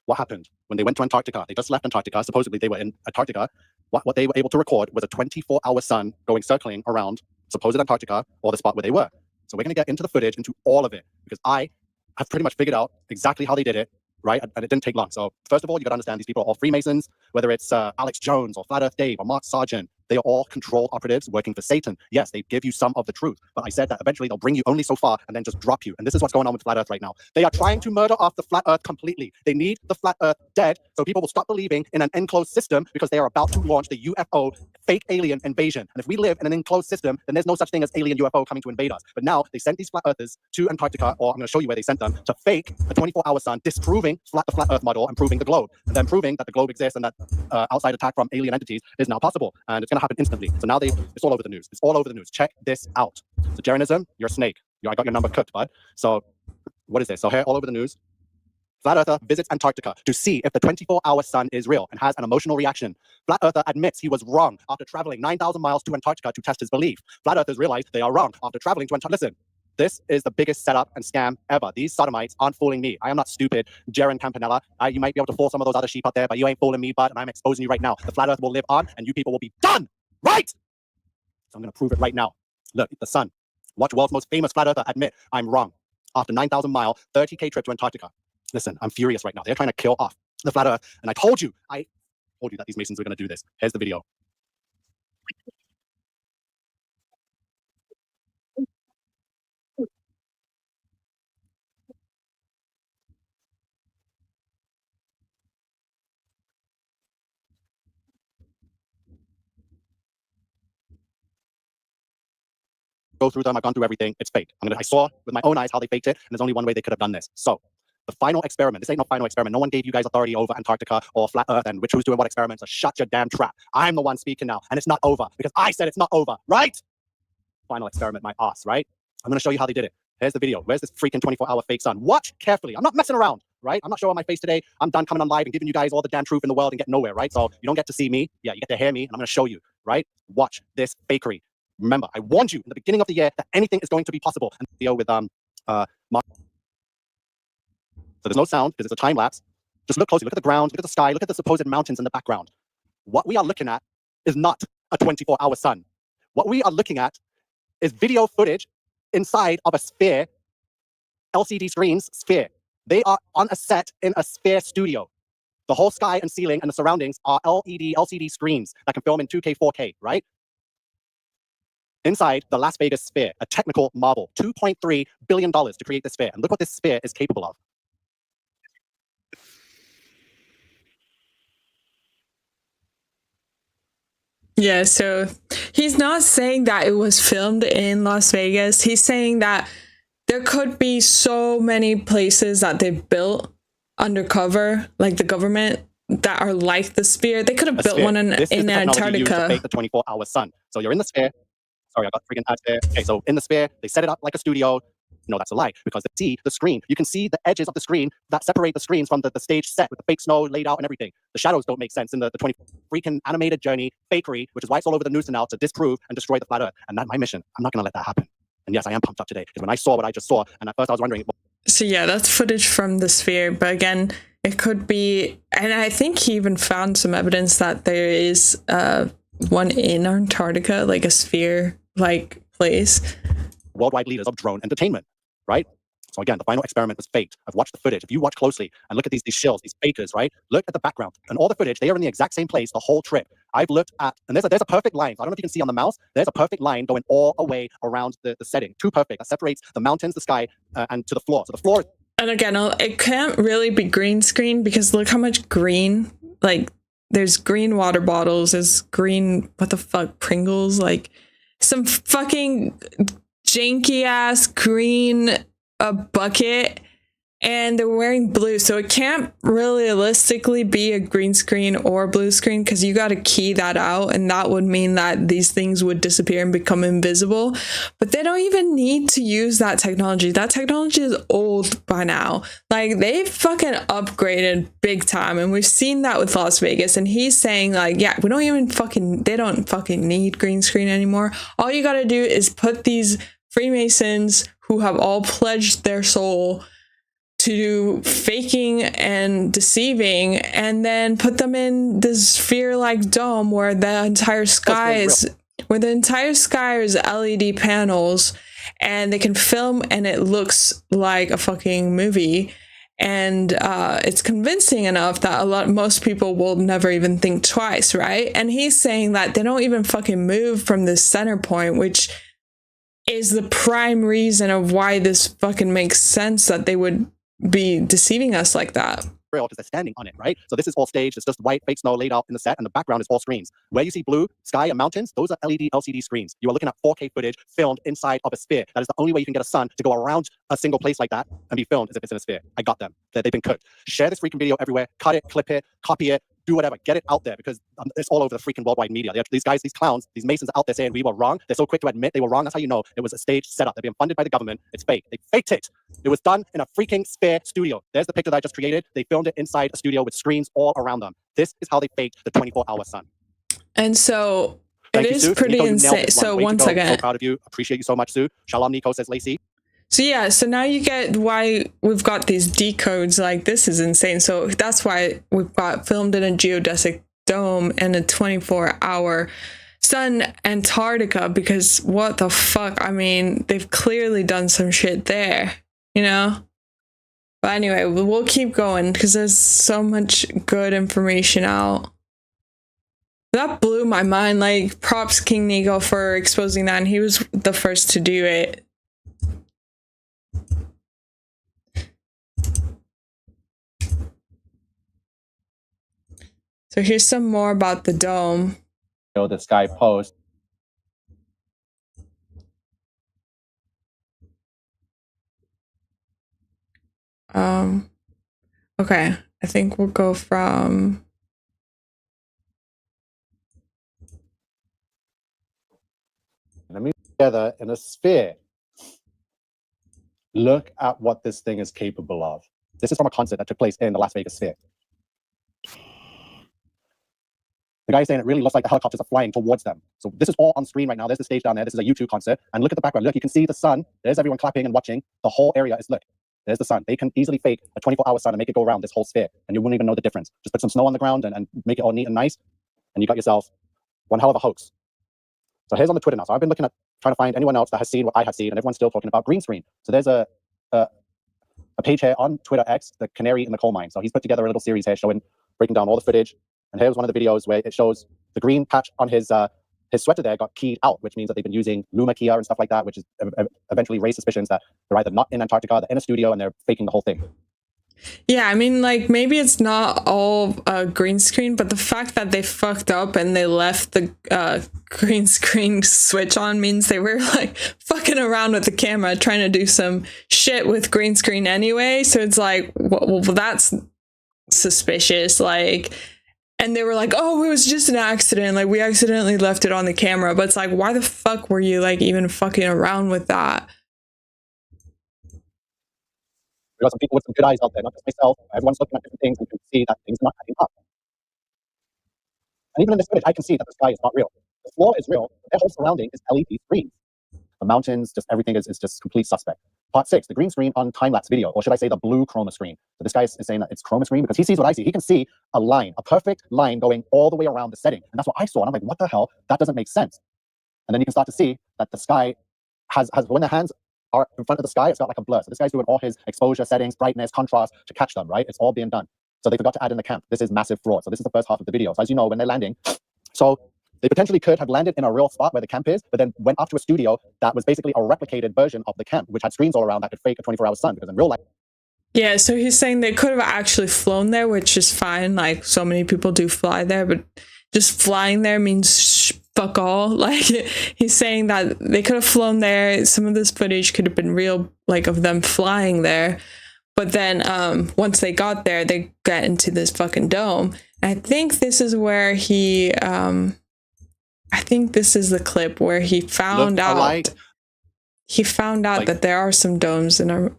What happened when they went to Antarctica? They just left Antarctica. Supposedly, they were in Antarctica. What they were able to record was a 24-hour sun going circling around supposed Antarctica or the spot where they were. So we're going to get into the footage, into all of it, because I have pretty much figured out exactly how they did it, right? And it didn't take long. So first of all, you got to understand these people are all Freemasons, whether it's Alex Jones or Flat Earth Dave or Mark Sargent. They are all control operatives working for Satan. Yes, they give you some of the truth, but I said that eventually they'll bring you only so far and then just drop you. And this is what's going on with Flat Earth right now. They are trying to murder off the Flat Earth completely. They need the Flat Earth dead so people will stop believing in an enclosed system, because they are about to launch the UFO fake alien invasion. And if we live in an enclosed system, then there's no such thing as alien UFO coming to invade us. But now they sent these Flat Earthers to Antarctica, or I'm going to show you where they sent them, to fake a 24-hour sun, disproving the Flat Earth model and proving the globe, and then proving that the globe exists and that outside attack from alien entities is now possible. And it's going to happen instantly. So now it's all over the news. It's all over the news. Check this out. So Jeranism, you're a snake. I got your number cooked, bud. So what is this? So here, all over the news. Flat Earther visits Antarctica to see if the 24-hour sun is real and has an emotional reaction. Flat Earther admits he was wrong after traveling 9,000 miles to Antarctica to test his belief. Flat Earthers realize they are wrong after traveling to Antarctica. Listen, this is the biggest setup and scam ever. These sodomites aren't fooling me. I am not stupid. Jeran Campanella, you might be able to fool some of those other sheep out there, but you ain't fooling me, bud, and I'm exposing you right now. The Flat Earth will live on, and you people will be done, right? So I'm going to prove it right now. Look, the sun. Watch world's most famous Flat Earther admit I'm wrong after 9,000-mile, 30K trip to Antarctica. Listen, I'm furious right now. They're trying to kill off the Flat Earth, and I told you that these Masons were going to do this. Here's the video. Go through them. I've gone through everything. It's fake. I saw with my own eyes how they faked it, and there's only one way they could have done this. So the final experiment. This ain't no final experiment. No one gave you guys authority over Antarctica or Flat Earth and which was doing what experiments. So shut your damn trap. I'm the one speaking now, and it's not over because I said it's not over, right? Final experiment, my ass, right? I'm going to show you how they did it. Here's the video. Where's this freaking 24-hour fake sun? Watch carefully. I'm not messing around, right? I'm not showing my face today. I'm done coming on live and giving you guys all the damn truth in the world and get nowhere, right? So you don't get to see me. Yeah, you get to hear me, and I'm going to show you, right? Watch this fakery. Remember, I warned you in the beginning of the year that anything is going to be possible. And video with Mark. So there's no sound because it's a time lapse. Just look closely. Look at the ground. Look at the sky. Look at the supposed mountains in the background. What we are looking at is not a 24-hour sun. What we are looking at is video footage inside of a sphere, LCD screens sphere. They are on a set in a Sphere studio. The whole sky and ceiling and the surroundings are LED, LCD screens that can film in 2K, 4K, right? Inside the Las Vegas Sphere, a technical marvel, $2.3 billion to create this sphere. And look what this sphere is capable of. Yeah, so he's not saying that it was filmed in Las Vegas. He's saying that there could be so many places that they built undercover, like the government, that are like the sphere. They could have built one in Antarctica. Used to fake the 24-hour sun. So you're in the sphere. Sorry, I got freaking ads there. Okay, so in the sphere, they set it up like a studio. No, that's a lie, because they see the screen. You can see the edges of the screen that separate the screens from the stage set with the fake snow laid out and everything. The shadows don't make sense in the 20 freaking animated journey, Fakery, which is why it's all over the news now, to disprove and destroy the flat earth. And that's my mission. I'm not going to let that happen. And yes, I am pumped up today, because when I saw what I just saw, and at first I was wondering... So yeah, that's footage from the sphere, but again, it could be... And I think he even found some evidence that there is one in Antarctica, like a sphere-like place. Worldwide leaders of drone entertainment, right? So again, the final experiment was faked. I've watched the footage. If you watch closely and look at these Shills, these fakers, right? Look at the background and all the footage. They are in the exact same place the whole trip. I've looked at, and there's a perfect line. I don't know if you can see on the mouse. There's a perfect line going all the way around the setting. Too perfect. That separates the mountains, the sky, and to the floor. So the floor. And again, it can't really be green screen, because look how much green, like there's green water bottles, there's green, what the fuck, Pringles, like some fucking janky ass green bucket, and they're wearing blue, so it can't realistically be a green screen or blue screen, because you got to key that out, and that would mean that these things would disappear and become invisible. But they don't even need to use that technology. That technology is old by now. Like, they've fucking upgraded big time, and we've seen that with Las Vegas. And he's saying, like, yeah, they don't fucking need green screen anymore. All you got to do is put these Freemasons who have all pledged their soul to faking and deceiving, and then put them in this sphere-like dome where the entire sky is LED panels, and they can film, and it looks like a fucking movie, and it's convincing enough that most people will never even think twice, right? And he's saying that they don't even fucking move from this center point, which is the prime reason of why this fucking makes sense that they would be deceiving us like that. Because they're standing on it, right? So this is all staged. It's just white fake snow laid out in the set, and the background is all screens. Where you see blue, sky, and mountains, those are LED, LCD screens. You are looking at 4K footage filmed inside of a sphere. That is the only way you can get a sun to go around a single place like that and be filmed, as if it's in a sphere. I got them. They've been cooked. Share this freaking video everywhere. Cut it, clip it, copy it, do whatever. Get it out there, because it's all over the freaking worldwide media. These guys, these clowns, these Masons are out there saying we were wrong. They're so quick to admit they were wrong. That's how you know it was a staged setup. They're being funded by the government. It's fake. They faked it. It was done in a freaking sphere studio. There's the picture that I just created. They filmed it inside a studio with screens all around them. This is how they faked the 24-hour sun. And so it is pretty insane. So once again, so proud of you. Appreciate you so much, Sue. Shalom, Nico, says Lacey. So yeah, so now you get why we've got these decodes. Like, this is insane. So that's why we've got filmed in a geodesic dome and a 24-hour Sun Antarctica, because what the fuck? I mean, they've clearly done some shit there, you know? But anyway, we'll keep going, because there's so much good information out. That blew my mind. Like, props King Nigo for exposing that, and he was the first to do it. So here's some more about the dome. The sky post. Okay, I think we'll go from... Let me together in a sphere. Look at what this thing is capable of. This is from a concert that took place in the Las Vegas Sphere. The guy is saying it really looks like the helicopters are flying towards them. So this is all on screen right now. There's the stage down there. This is a YouTube concert. And look at the background. Look, you can see the sun. There's everyone clapping and watching. The whole area is, look, there's the sun. They can easily fake a 24-hour sun and make it go around this whole sphere. And you wouldn't even know the difference. Just put some snow on the ground and make it all neat and nice. And you got yourself one hell of a hoax. So here's on the Twitter now. So I've been looking at trying to find anyone else that has seen what I have seen. And everyone's still talking about green screen. So there's a page here on Twitter X, the Canary in the Coal Mine. So he's put together a little series here breaking down all the footage. And here's one of the videos where it shows the green patch on his sweater there got keyed out, which means that they've been using Luma Kia and stuff like that, which is eventually raised suspicions that they're either not in Antarctica, they're in a studio, and they're faking the whole thing. Yeah, I mean, like, maybe it's not all green screen, but the fact that they fucked up and they left the green screen switch on means they were, like, fucking around with the camera, trying to do some shit with green screen anyway. So it's like, well, that's suspicious, like... And they were like, oh, it was just an accident. Like, we accidentally left it on the camera. But it's like, why the fuck were you, like, even fucking around with that? We got some people with some good eyes out there, not just myself. Everyone's looking at different things and can see that things are not adding up. And even in this footage, I can see that the sky is not real. The floor is real. Their whole surrounding is LED screens. The mountains, just everything is just complete suspect. Part 6, the green screen on time-lapse video, or should I say the blue chroma screen. So this guy is saying that it's chroma screen because he sees what I see. He can see a line, a perfect line going all the way around the setting. And that's what I saw. And I'm like, what the hell? That doesn't make sense. And then you can start to see that the sky has when the hands are in front of the sky, it's got like a blur. So this guy's doing all his exposure settings, brightness, contrast to catch them, right? It's all being done. So they forgot to add in the camp. This is massive fraud. So this is the first half of the video. So as you know, when they're landing, so they potentially could have landed in a real spot where the camp is, but then went up to a studio that was basically a replicated version of the camp, which had screens all around that could fake a 24-hour sun, because in real life... Yeah, so he's saying they could have actually flown there, which is fine. Like, so many people do fly there, but just flying there means fuck all. Like, he's saying that they could have flown there. Some of this footage could have been real, like, of them flying there. But then once they got there, they got into this fucking dome. And I think this is where he... I think this is the clip where he found out. He found out that there are some domes in our.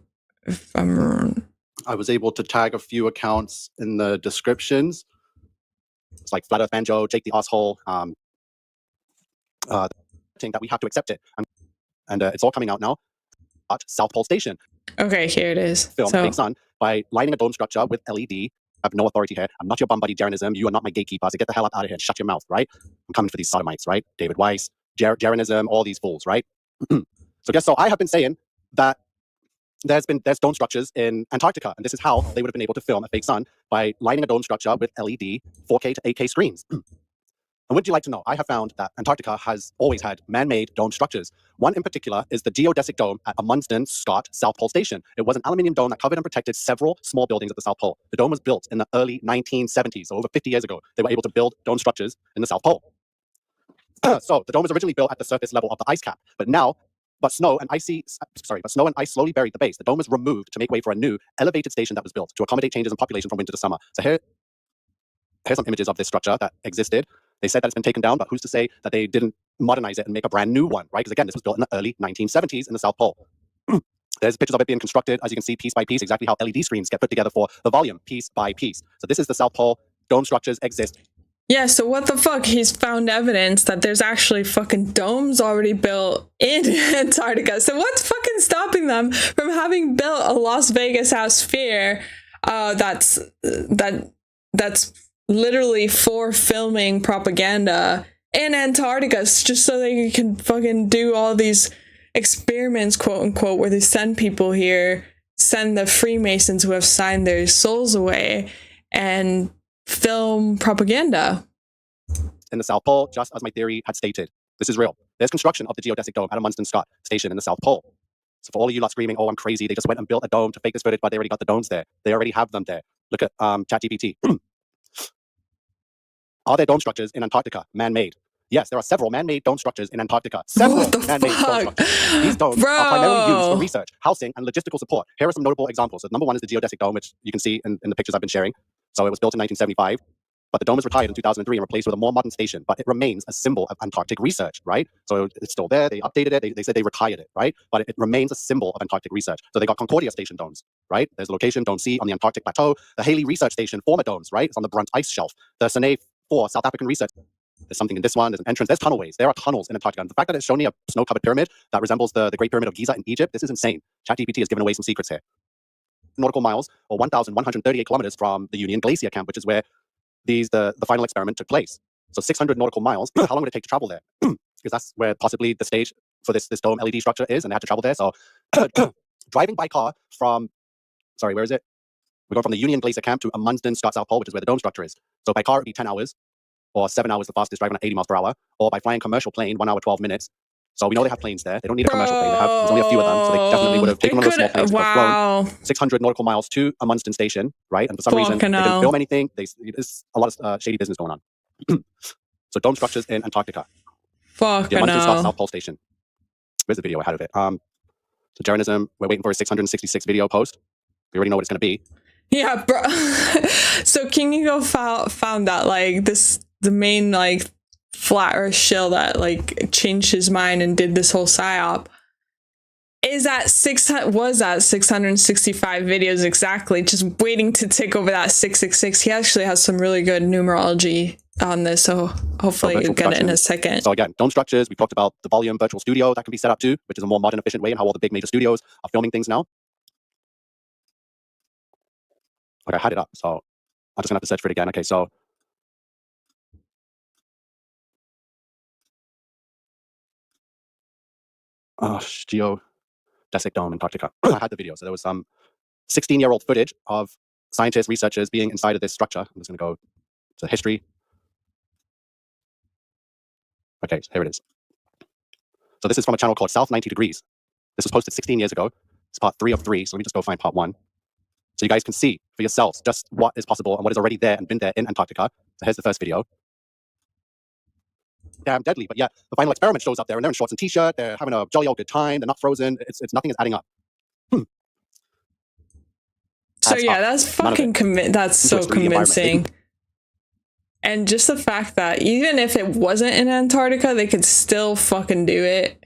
If I'm wrong. I was able to tag a few accounts in the descriptions. It's like Flat Earth Banjo, Jake the Asshole. Thing that we have to accept it, and it's all coming out now. At South Pole Station. Okay, here it is. Film Big Sun by lining a dome structure with LED. I have no authority here. I'm not your bum buddy, Jeranism. You are not my gatekeeper. So get the hell up out of here. Shut your mouth, right? I'm coming for these sodomites, right? David Weiss, Jeranism, all these fools, right? So I have been saying that there's dome structures in Antarctica, and this is how they would have been able to film a fake sun by lining a dome structure with LED 4K to 8K screens. And would you like to know? I have found that Antarctica has always had man-made dome structures. One in particular is the Geodesic dome at Amundsen Scott South Pole Station. It was an aluminium dome that covered and protected several small buildings at the South Pole. The dome was built in the early 1970s, so over 50 years ago. They were able to build dome structures in the South Pole. So the dome was originally built at the surface level of the ice cap, but snow and ice slowly buried the base. The dome was removed to make way for a new elevated station that was built to accommodate changes in population from winter to summer. So here's some images of this structure that existed. They said that it's been taken down, but who's to say that they didn't modernize it and make a brand new one, right? Because again, this was built in the early 1970s in the South Pole. There's pictures of it being constructed, as you can see, piece by piece, exactly how LED screens get put together for the volume, piece by piece. So this is the South Pole. Dome structures exist. Yeah, so what the fuck? He's found evidence that there's actually fucking domes already built in Antarctica. So what's fucking stopping them from having built a Las Vegas house sphere that's literally for filming propaganda in Antarctica, just so they can fucking do all these experiments, quote unquote, where they send people here, send the Freemasons who have signed their souls away, and film propaganda. In the South Pole, just as my theory had stated. This is real. There's construction of the Geodesic dome at Amundsen Scott Station in the South Pole. So for all of you lot screaming, oh, I'm crazy, they just went and built a dome to fake this footage, but they already got the domes there. They already have them there. Look at ChatGPT. Are there dome structures in Antarctica, man-made? Yes, there are several man-made dome structures in Antarctica. Several man-made dome structures. These domes are primarily used for research, housing, and logistical support. Here are some notable examples. So number one is the Geodesic dome, which you can see in the pictures I've been sharing. So it was built in 1975, but the dome was retired in 2003 and replaced with a more modern station, but it remains a symbol of Antarctic research, right? So it's still there. They updated it. They said they retired it, right? But it remains a symbol of Antarctic research. So they got Concordia Station domes, right? There's a location, Dome C, on the Antarctic Plateau. The Haley Research Station, former domes, right? It's on the Brunt Ice Shelf. The Sine 4, South African Research. There's something in this one. There's an entrance. There's tunnelways. There are tunnels in Antarctica. And the fact that it's shown me a snow-covered pyramid that resembles the Great Pyramid of Giza in Egypt, this is insane. ChatGPT has given away some secrets here. Nautical miles, or 1,138 kilometers from the Union Glacier Camp, which is where the final experiment took place. So 600 nautical miles. How long would it take to travel there? Because that's where possibly the stage for this dome LED structure is, and they had to travel there. So driving by car from sorry, where is it? We're going from the Union Glacier Camp to Amundsen Scott South Pole, which is where the dome structure is. So by car, it'd be 10 hours, or 7 hours the fastest, driving at 80 miles per hour, or by flying commercial plane, 1 hour, 12 minutes. So we know they have planes there. They don't need a commercial plane. There's only a few of them, so they definitely would have taken one of those small planes, flown 600 nautical miles to Amundsen Station, right? And for some reason, they didn't film anything. There's a lot of shady business going on. So dome structures in Antarctica. The Amundsen Scott South Pole Station. Where's the video? I had of it. So Jeranism, we're waiting for a 666 video post. We already know what it's going to be. Yeah, bro. So King Eagle found that like the main like flat earth shill that like changed his mind and did this whole psyop was at 665 videos exactly, just waiting to tick over that 666. He actually has some really good numerology on this, so hopefully you'll get it in a second. So again, dome structures, we talked about the volume virtual studio that can be set up too, which is a more modern, efficient way and how all the big major studios are filming things now. Okay, I had it up, so I'm just gonna have to search for it again. Okay, so Geodesic Dome, Antarctica. I had the video, so there was some 16-year-old footage of scientists, researchers being inside of this structure. I'm just gonna go to history. Okay, so here it is. So this is from a channel called South 90 Degrees. This was posted 16 years ago. It's part 3 of 3, so let me just go find part 1. So you guys can see for yourselves just what is possible and what is already there and been there in Antarctica. So here's the first video. Damn deadly, but yeah, the final experiment shows up there and they're in shorts and t-shirt. They're having a jolly old good time. They're not frozen. It's nothing is adding up. So yeah, that's fucking that's so convincing. And just the fact that even if it wasn't in Antarctica, they could still fucking do it.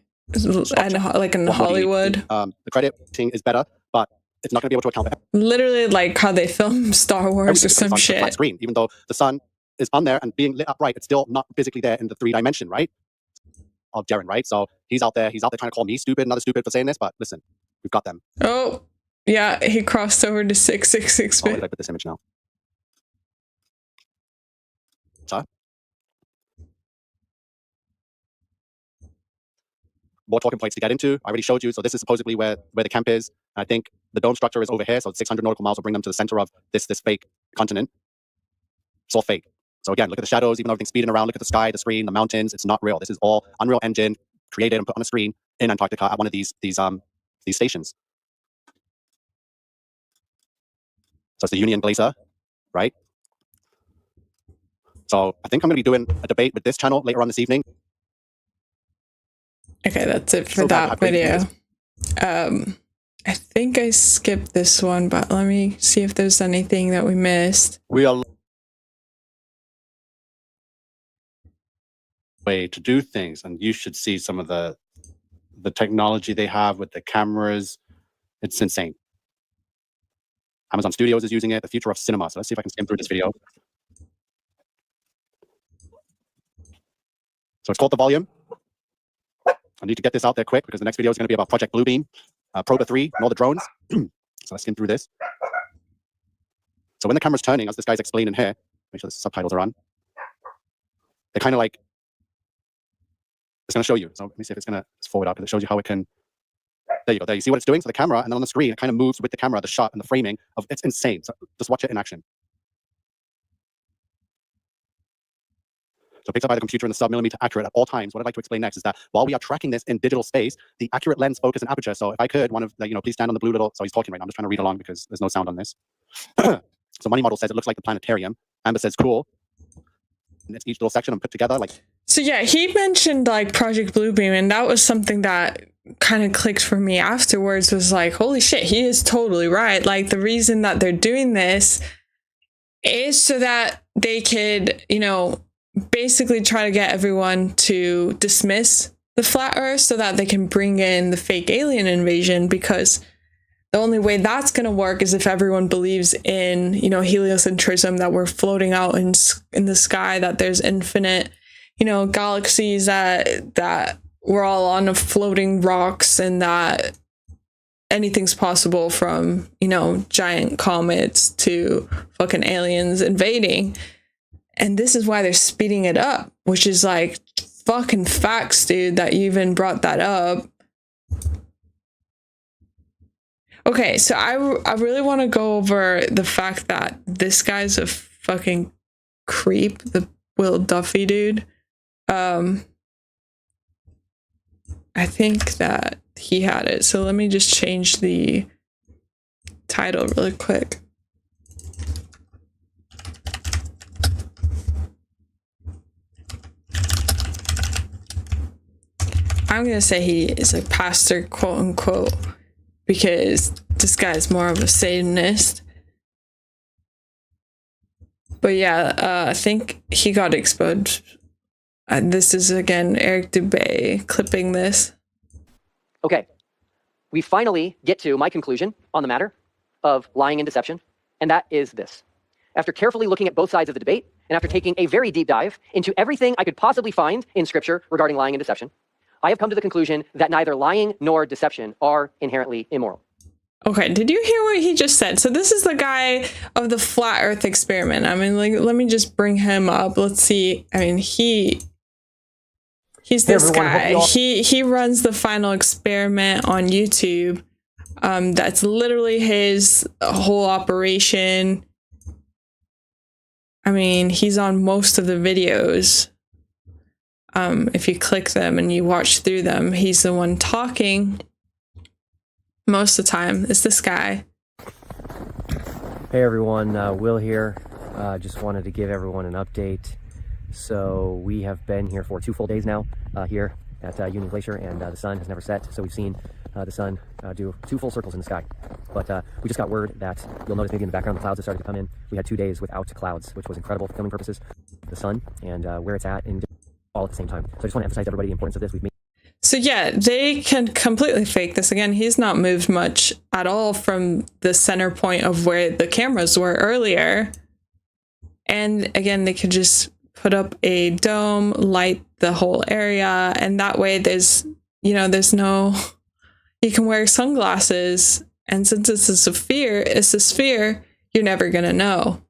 And like in Hollywood. The crediting is better, but it's not going to be able to account for it. Literally like how they film Star Wars or some shit. Flat screen, even though the sun is on there and being lit up right, it's still not physically there in the 3 dimension, right? Of Jeran, right? So he's out there trying to call me stupid, another stupid for saying this, but listen, we've got them. Oh, yeah, he crossed over to 666 bit. Where did I put this image now? Sorry? More talking points to get into. I already showed you. So this is supposedly where the camp is. I think the dome structure is over here. So 600 nautical miles will bring them to the center of this fake continent. It's all fake. So again, look at the shadows, even though everything's speeding around. Look at the sky, the screen, the mountains. It's not real. This is all Unreal Engine created and put on a screen in Antarctica at one of these stations. So it's the Union Glacier, right? So I think I'm going to be doing a debate with this channel later on this evening. Okay, that's it for that video. I think I skipped this one, but let me see if there's anything that we missed. We are way to do things, and you should see some of the technology they have with the cameras. It's insane. Amazon Studios is using it, the future of cinema. So let's see if I can skim through this video. So it's called The Volume. I need to get this out there quick because the next video is going to be about Project Bluebeam, Proba 3, and all the drones. So let's skim through this. So when the camera's turning, as this guy's explaining here, make sure the subtitles are on. They're kind of like, it's going to show you. So let me see if it's going to forward up because it shows you how it can. There you go. There you see what it's doing. So the camera, and then on the screen, it kind of moves with the camera, the shot and the framing of it's insane. So just watch it in action. So picked up by the computer in the sub-millimeter accurate at all times. What I'd like to explain next is that while we are tracking this in digital space, the accurate lens, focus, and aperture. So if I could, one of the, please stand on the blue little. So he's talking right now. I'm just trying to read along because there's no sound on this. So Money Model says it looks like the planetarium. Amber says cool. And it's each little section and put together like. So yeah, he mentioned like Project Bluebeam, and that was something that kind of clicked for me afterwards. Was like, holy shit, he is totally right. Like the reason that they're doing this is so that they could, basically try to get everyone to dismiss the flat earth so that they can bring in the fake alien invasion, because the only way that's going to work is if everyone believes in, heliocentrism, that we're floating out in the sky, that there's infinite, galaxies, that we're all on floating rocks, and that anything's possible from, giant comets to fucking aliens invading. And this is why they're speeding it up, which is like fucking facts, dude, that you even brought that up. Okay, so I really want to go over the fact that this guy's a fucking creep, the Will Duffy dude. I think that he had it. So let me just change the title really quick. I'm gonna say he is a pastor, quote unquote, because this guy's more of a Satanist. But yeah, I think he got exposed. This is again Eric Dubay clipping this. Okay, we finally get to my conclusion on the matter of lying and deception, and that is this. After carefully looking at both sides of the debate, and after taking a very deep dive into everything I could possibly find in Scripture regarding lying and deception, I have come to the conclusion that neither lying nor deception are inherently immoral. Okay, did you hear what he just said? So this is the guy of the flat earth experiment. I mean, like, let me just bring him up. Let's see. I mean, he's this guy. He runs the final experiment on YouTube. That's literally his whole operation. I mean, he's on most of the videos. If you click them and you watch through them, he's the one talking most of the time. It's this guy. Hey everyone, Will here. Just wanted to give everyone an update. So we have been here for 2 full days now here at Union Glacier, and the sun has never set. So we've seen the sun do 2 full circles in the sky. But we just got word that, you'll notice maybe in the background the clouds have started to come in. We had 2 days without clouds, which was incredible for filming purposes. The sun and where it's at, and all at the same time. So I just want to emphasize to everybody the importance of this. We've made. So yeah, they can completely fake this. Again, he's not moved much at all from the center point of where the cameras were earlier. And again, they could just put up a dome, light the whole area, and that way there's no, you can wear sunglasses, and since it's a sphere, you're never gonna know.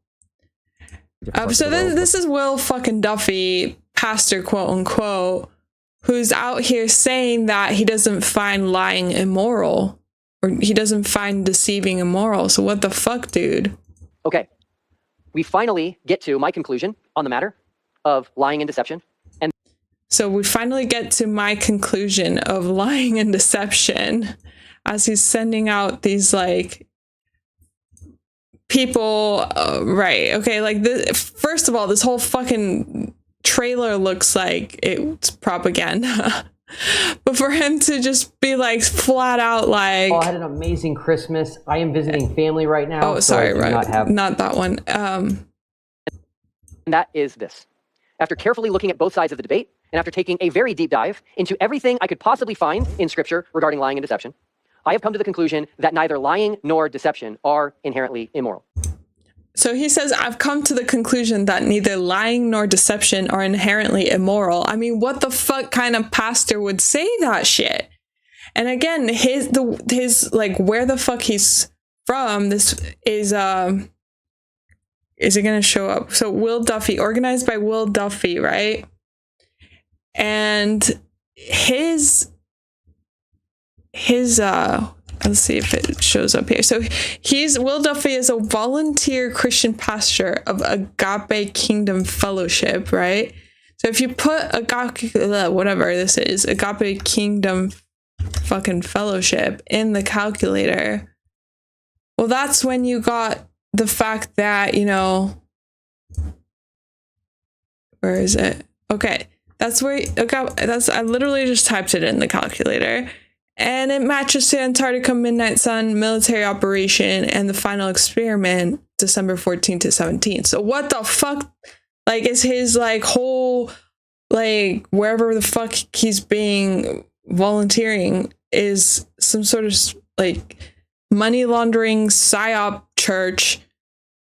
So this is Will fucking Duffy, pastor, quote unquote, who's out here saying that he doesn't find lying immoral, or he doesn't find deceiving immoral. So what the fuck, dude? Okay, we finally get to my conclusion on the matter of lying and deception. And so we finally get to my conclusion of lying and deception as he's sending out these like people, right? Okay, like first of all, this whole fucking trailer looks like it's propaganda. But for him to just be like flat out like, I had an amazing Christmas. I am visiting family right now. Oh, sorry, right. Not that one. And that is this. After carefully looking at both sides of the debate, and after taking a very deep dive into everything I could possibly find in Scripture regarding lying and deception, I have come to the conclusion that neither lying nor deception are inherently immoral. So he says, I've come to the conclusion that neither lying nor deception are inherently immoral. I mean, what the fuck kind of pastor would say that shit? And again, his like where the fuck he's from, this is it gonna show up? So Will Duffy, organized by Will Duffy, right? And his let's see if it shows up here. So Will Duffy is a volunteer Christian pastor of Agape Kingdom Fellowship, right? So if you put Agape, whatever this is, Agape Kingdom fucking Fellowship in the calculator, well, that's when you got the fact that, where is it? Okay, that's where I literally just typed it in the calculator. And it matches to Antarctica Midnight Sun military operation and the final experiment, December 14th to 17th. So what the fuck, like, is his, like, whole, like, wherever the fuck he's being volunteering is some sort of, like, money laundering psyop church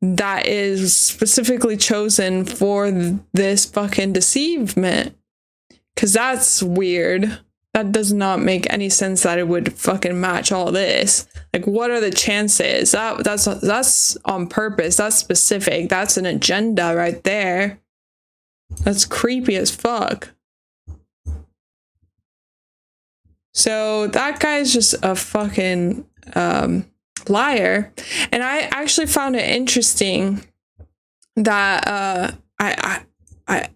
that is specifically chosen for this fucking deceivement? Because that's weird. That does not make any sense that it would fucking match all this. Like, what are the chances? That's on purpose. That's specific. That's an agenda right there. That's creepy as fuck. So that guy's just a fucking liar. And I actually found it interesting that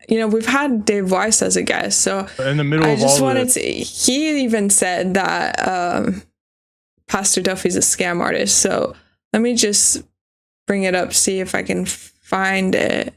we've had Dave Weiss as a guest, so in the middle of all this, he even said that Pastor Duffy's a scam artist. So let me just bring it up, see if I can find it.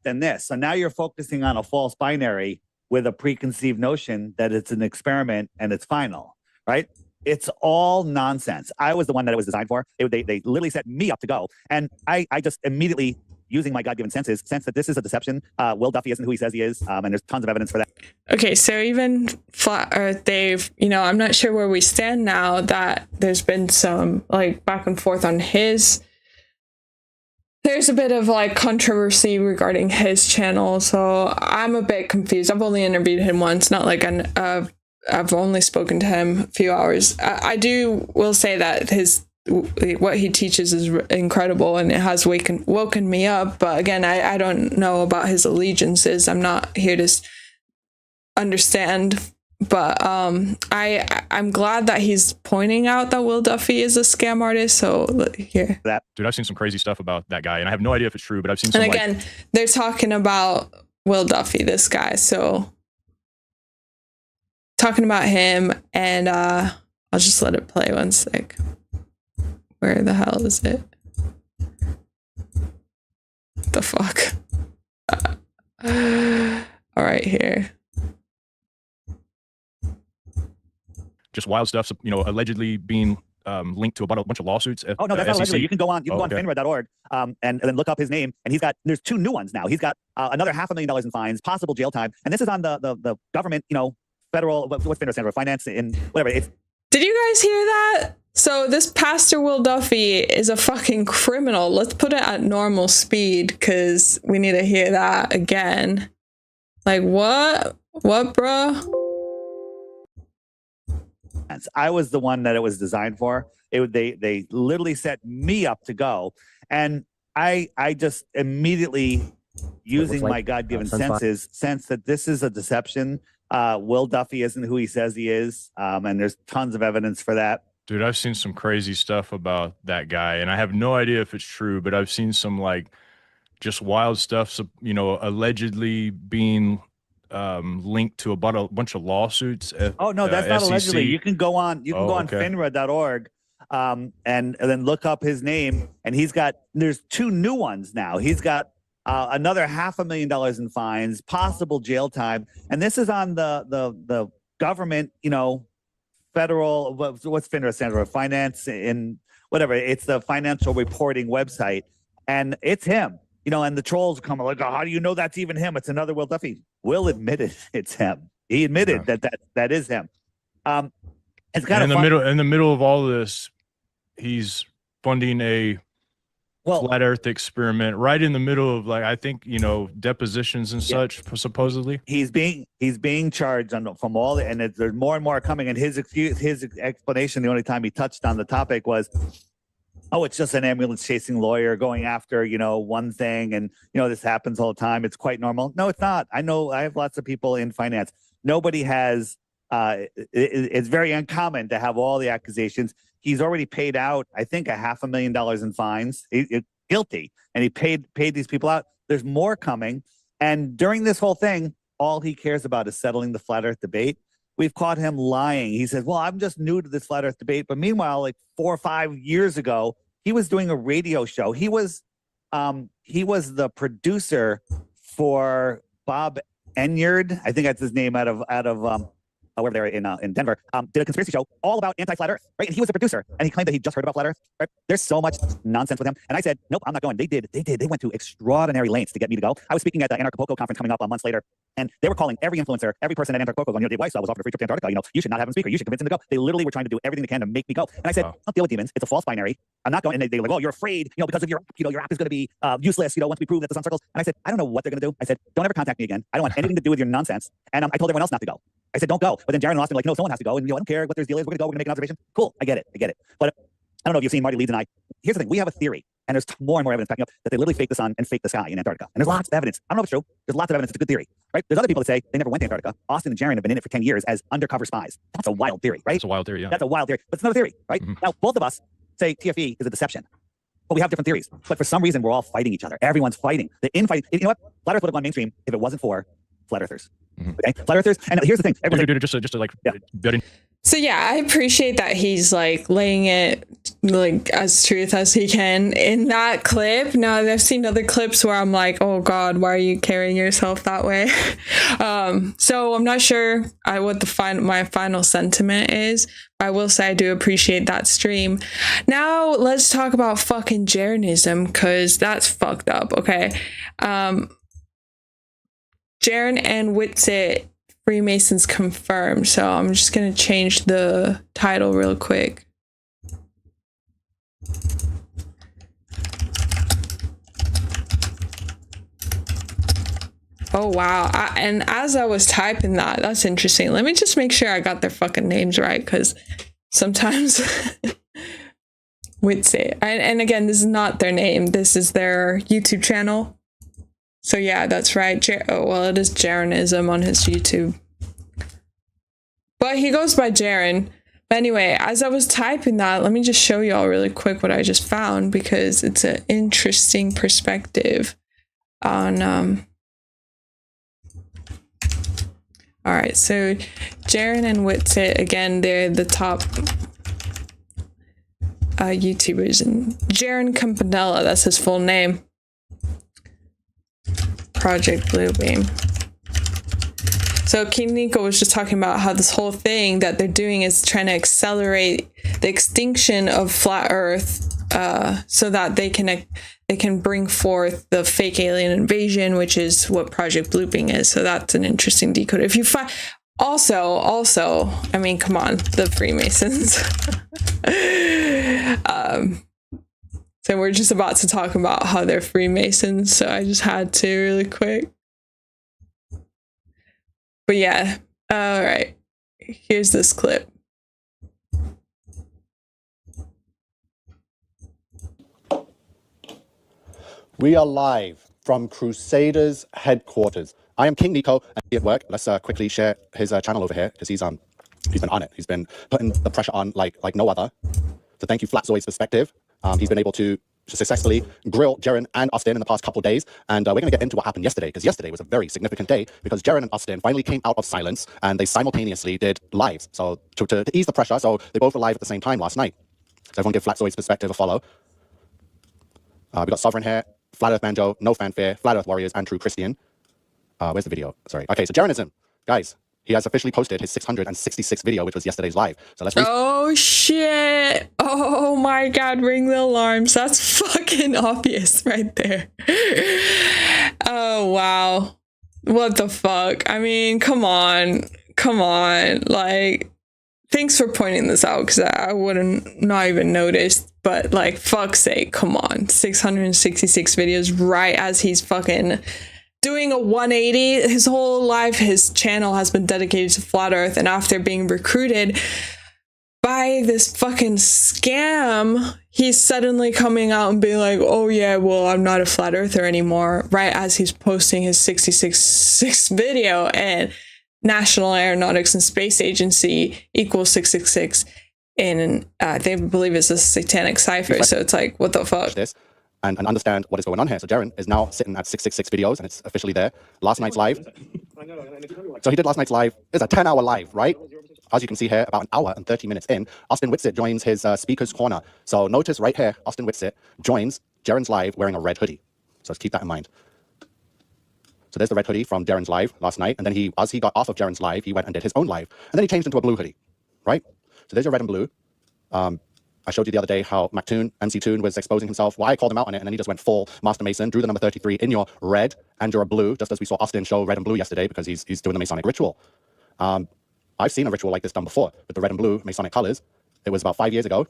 Than this. So now you're focusing on a false binary with a preconceived notion that it's an experiment and it's final, right? It's all nonsense. I was the one that it was designed for. They literally set me up to go. And I just immediately, using my God-given senses, sense that this is a deception. Will Duffy isn't who he says he is. And there's tons of evidence for that. Okay, so even Flat Earth Dave, I'm not sure where we stand now that there's been some like back and forth on his. There's a bit of like controversy regarding his channel, so I'm a bit confused. I've only interviewed him once, not like I've only spoken to him a few hours. I will say that what he teaches is incredible and it has woken me up. But again, I don't know about his allegiances. I'm not here to understand. But I'm glad that he's pointing out that Will Duffy is a scam artist. So here, dude, I've seen some crazy stuff about that guy, and I have no idea if it's true, but I've seen some. And again, they're talking about Will Duffy, this guy. So talking about him, and I'll just let it play one sec. Where the hell is it? What the fuck? All right, here. Just wild stuff, allegedly being linked to a bunch of lawsuits. Oh no, that's not allegedly. You can go on okay. FINRA.org and then look up his name, and there's 2 new ones now. He's got another $500,000 in fines, possible jail time, and this is on the government, federal, what's FINRA stand for? Finance in whatever. Did you guys hear that? So this Pastor Will Duffy is a fucking criminal. Let's put it at normal speed because we need to hear that again. Like what? What, bro? I was the one that it was designed for. They literally set me up to go, and I just immediately, using my God-given senses, sense that this is a deception. Will Duffy isn't who he says he is, and there's tons of evidence for that. Dude, I've seen some crazy stuff about that guy, and I have no idea if it's true, but I've seen some just wild stuff. Allegedly being linked to about a bunch of lawsuits. Oh no, that's not SEC. allegedly. You can go on. You can go on FINRA.org, and then look up his name. And there's 2 new ones now. He's got another $500,000 in fines, possible jail time, and this is on the government. Federal. What's FINRA stand for? Finance in whatever. It's the financial reporting website, and it's him. And the trolls come like, oh, how do you know that's even him? It's another Will Duffy. Will admitted it's him. He admitted that is him. It's kind of in the middle of all this, he's funding a flat Earth experiment right in the middle of I think depositions and such supposedly. He's being charged from all and there's more and more coming. And his explanation the only time he touched on the topic was, oh, it's just an ambulance chasing lawyer going after, one thing. And, this happens all the time. It's quite normal. No, it's not. I know I have lots of people in finance. Nobody has, it's very uncommon to have all the accusations. He's already paid out, I think, $500,000 in fines. He's guilty. And he paid these people out. There's more coming. And during this whole thing, all he cares about is settling the flat Earth debate. We've caught him lying. He says, well, I'm just new to this flat Earth debate. But meanwhile, 4 or 5 years ago, he was doing a radio show. He was the producer for Bob Enyard. I think that's his name out of wherever they're in Denver, did a conspiracy show all about anti-flat Earth, right? And he was a producer, and he claimed that he just heard about flat Earth, right? There's so much nonsense with him. And I said, nope, I'm not going. They went to extraordinary lengths to get me to go. I was speaking at the Antarctica conference coming up months later, and they were calling every influencer, every person at Antarctica going, Dave Weiss was offered a free trip to Antarctica. You should not have him speak, or you should convince him to go. They literally were trying to do everything they can to make me go. And I said, don't deal with demons. It's a false binary. I'm not going. And they were like, oh, you're afraid, because of your app is going to be useless, once we prove that the sun circles. And I said, I don't know what they're going to do. I said, don't ever contact me again. I don't want anything to do with your nonsense. And I told everyone else not to go. I said, don't go. But then Jeran and Austin were like, no, someone has to go. And I don't care what their deal is. We're going to go. We're going to make an observation. Cool. I get it. But I don't know if you've seen Marty Leeds and I. Here's the thing. We have a theory. And there's more and more evidence backing up that they literally fake the sun and fake the sky in Antarctica. And there's lots of evidence. I don't know if it's true. There's lots of evidence. It's a good theory, right? There's other people that say they never went to Antarctica. Austin and Jeran have been in it for 10 years as undercover spies. That's a wild theory, right? That's a wild theory, yeah. That's a wild theory. But it's another theory, right? Now, both of us say TFE is a deception. But we have different theories. But for some reason, we're all fighting each other. Everyone's fighting. The infighting. You know what? Flat Earth would have gone mainstream if it wasn't for flat earthers. Okay? Flat earthers. And here's the thing. Just to like, yeah. So yeah, I appreciate that he's like laying it like as truth as he can in that clip. Now I've seen other clips where I'm like, oh God, why are you carrying yourself that way? So I'm not sure what my final sentiment is. I will say I do appreciate that stream. Now let's talk about fucking Jeranism, because that's fucked up. Okay. Jeran and Witsit Freemasons confirmed. So I'm just going to change the title real quick. Oh, wow. And as I was typing that's interesting. Let me just make sure I got their fucking names right, because sometimes Witsit. And again, this is not their name. This is their YouTube channel. So yeah, that's right. It is Jeranism on his YouTube. But he goes by Jeran. But anyway, as I was typing that, let me just show y'all really quick what I just found, because it's an interesting perspective on... All right, so Jeran and Witsit, again, they're the top YouTubers. And Jeran Campanella, that's his full name. Project Bluebeam. So King Nico was just talking about how this whole thing that they're doing is trying to accelerate the extinction of flat Earth, so that they can bring forth the fake alien invasion, which is what Project Bluebeam is. So that's an interesting decode. If you find also, I mean, come on, the Freemasons. So we're just about to talk about how they're Freemasons, so I just had to really quick. But yeah, all right, here's this clip. We are live from Crusaders headquarters. I am King Nico, and he at work. Let's quickly share his channel over here, because he's been on it. He's been putting the pressure on like no other. So thank you, Flatzoid's Perspective. He's been able to successfully grill Jeran and Austin in the past couple of days, and we're going to get into what happened yesterday, because yesterday was a very significant day, because Jeran and Austin finally came out of silence, and they simultaneously did lives. So to ease the pressure, so they both were live at the same time last night. So everyone give Flatzoid's Perspective a follow. We got Sovereign here, Flat Earth Banjo, No Fanfare, Flat Earth Warriors, and True Christian. Where's the video? Sorry. Okay, so Jeranism, guys. He has officially posted his 666th video, which was yesterday's live. So let's. Oh shit! Oh my God! Ring the alarms. That's fucking obvious right there. Oh wow! What the fuck? I mean, come on. Like, thanks for pointing this out, because I wouldn't not even noticed. But like, fuck's sake, come on! 666 videos right as he's fucking doing a 180. His whole life, his channel has been dedicated to flat Earth, and after being recruited by this fucking scam, he's suddenly coming out and being like, oh yeah, well, I'm not a flat earther anymore, right as he's posting his 666 video, and National Aeronautics and Space Agency equals 666, and they believe it's a satanic cipher. So it's like, what the fuck? This and understand what is going on here. So Jeran is now sitting at 666 videos, and it's officially there. Last night's live. So he did last night's live. It's a 10-hour live, right? As you can see here, about an hour and 30 minutes in, Austin Witsit joins his speaker's corner. So notice right here, Austin Witsit joins Jeran's live wearing a red hoodie. So let's keep that in mind. So there's the red hoodie from Jeran's live last night. And then as he got off of Jeran's live, he went and did his own live. And then he changed into a blue hoodie, right? So there's your red and blue. I showed you the other day how MC Toon was exposing himself. Well, I called him out on it, and then he just went full Master Mason, drew the number 33 in your red and your blue, just as we saw Austin show red and blue yesterday, because he's doing the Masonic ritual. I've seen a ritual like this done before with the red and blue Masonic colors. It was about 5 years ago.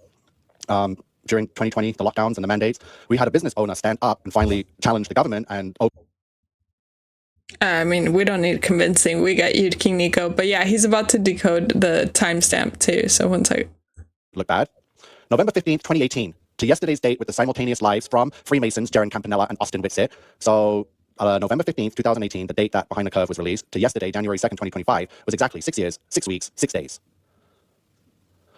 During 2020, the lockdowns and the mandates, we had a business owner stand up and finally challenge the government and... I mean, we don't need convincing. We got you, King Nico. But yeah, he's about to decode the timestamp too. So one second. Look bad. November 15th, 2018, to yesterday's date with the simultaneous lives from Freemasons, Jeran Campanella and Austin Witsit. So November 15th, 2018, the date that Behind the Curve was released, to yesterday, January 2nd, 2025, was exactly 6 years, 6 weeks, 6 days.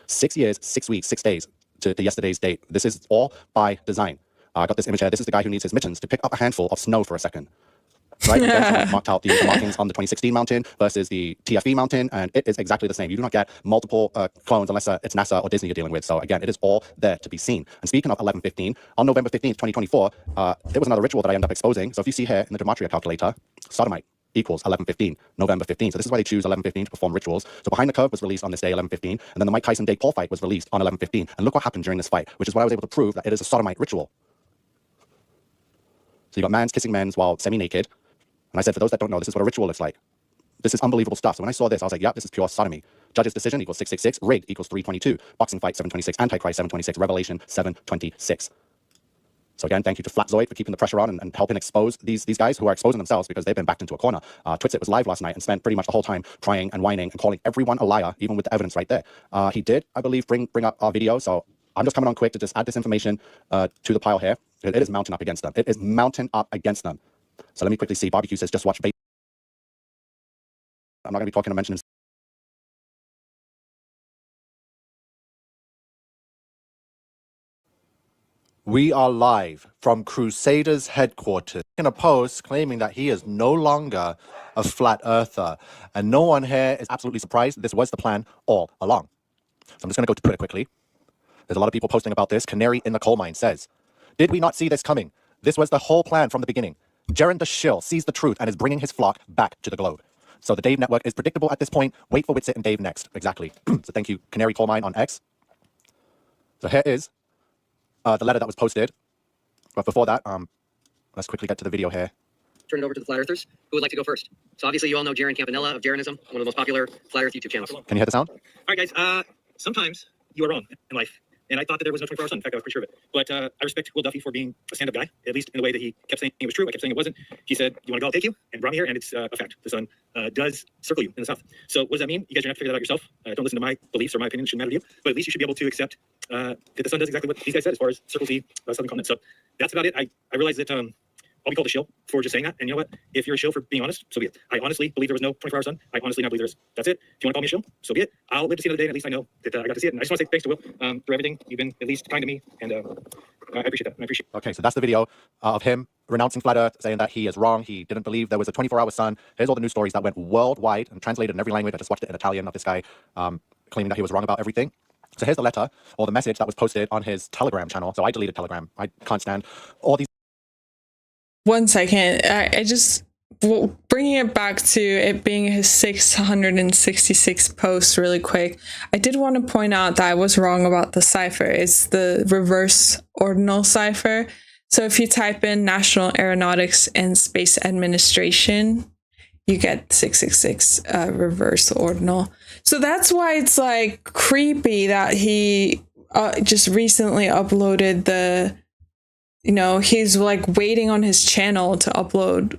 6 years, 6 weeks, 6 days to yesterday's date. This is all by design. I got this image here. This is the guy who needs his mittens to pick up a handful of snow for a second. Right? You guys marked out the markings on the 2016 mountain versus the TFE mountain, and it is exactly the same. You do not get multiple clones unless it's NASA or Disney you're dealing with. So again, it is all there to be seen. And speaking of 1115, on November 15th, 2024, there was another ritual that I ended up exposing. So if you see here in the gematria calculator, sodomite equals 1115, November 15. So this is why they choose 1115 to perform rituals. So Behind the Curve was released on this day, 1115, and then the Mike Tyson Jake Paul fight was released on 1115. And look what happened during this fight, which is why I was able to prove that it is a sodomite ritual. So you got mans kissing men's while semi-naked. And I said, for those that don't know, this is what a ritual looks like. This is unbelievable stuff. So when I saw this, I was like, yep, this is pure sodomy. Judge's decision equals 666. Rigged equals 322. Boxing fight 726. Antichrist 726. Revelation 726. So again, thank you to Flatzoid for keeping the pressure on and helping expose these guys who are exposing themselves because they've been backed into a corner. Twitsit was live last night and spent pretty much the whole time crying and whining and calling everyone a liar, even with the evidence right there. He did, I believe, bring up our video. So I'm just coming on quick to just add this information to the pile here. It is mounting up against them. It is mounting up against them. So let me quickly see. Barbecue says, just watch Vape. I'm not going to be talking or mentioning. We are live from Crusaders headquarters in a post claiming that he is no longer a flat earther. And no one here is absolutely surprised. This was the plan all along. So I'm just going to go to Twitter quickly. There's a lot of people posting about this. Canary in the Coal Mine says, did we not see this coming? This was the whole plan from the beginning. Jeran the Shill sees the truth and is bringing his flock back to the globe. So the Dave network is predictable at this point. Wait for Witsit and Dave next. Exactly. So thank you, Canary Coal Mine on X. So here is the letter that was posted. But before that, let's quickly get to the video here. Turn it over to the Flat Earthers. Who would like to go first? So obviously you all know Jeran Campanella of Jeranism, one of the most popular Flat Earth YouTube channels. Can you hear the sound? All right, guys. Sometimes you are wrong in life. And I thought that there was no 24-hour sun. In fact, I was pretty sure of it. But I respect Will Duffy for being a stand-up guy, at least in the way that he kept saying it was true. I kept saying it wasn't. He said, you want to go, I'll take you, and brought me here, and it's a fact. The sun does circle you in the south. So what does that mean? You guys are going to have to figure that out yourself. Don't listen to my beliefs or my opinions. Shouldn't matter to you. But at least you should be able to accept that the sun does exactly what these guys said as far as circles the southern continent. So that's about it. I realize that I'll be called a shill for just saying that. And you know what? If you're a shill for being honest, so be it. I honestly believe there was no 24-hour sun. I honestly not believe there is. That's it. If you want to call me a shill, so be it. I'll live to see another day, and at least I know that I got to see it. And I just want to say thanks to Will for everything. You've been at least kind to me, and I appreciate that. I appreciate it. Okay, so that's the video of him renouncing Flat Earth, saying that he is wrong. He didn't believe there was a 24-hour sun. Here's all the news stories that went worldwide and translated in every language. I just watched it in Italian of this guy claiming that he was wrong about everything. So here's the letter or the message that was posted on his Telegram channel. So I deleted Telegram. I can't stand all these. 1 second. I just bringing it back to it being his 666 post really quick. I did want to point out that I was wrong about the cipher. It's the reverse ordinal cipher. So if you type in National Aeronautics and Space Administration, you get 666 reverse ordinal. So that's why it's like creepy that he just recently uploaded the, you know, he's like waiting on his channel to upload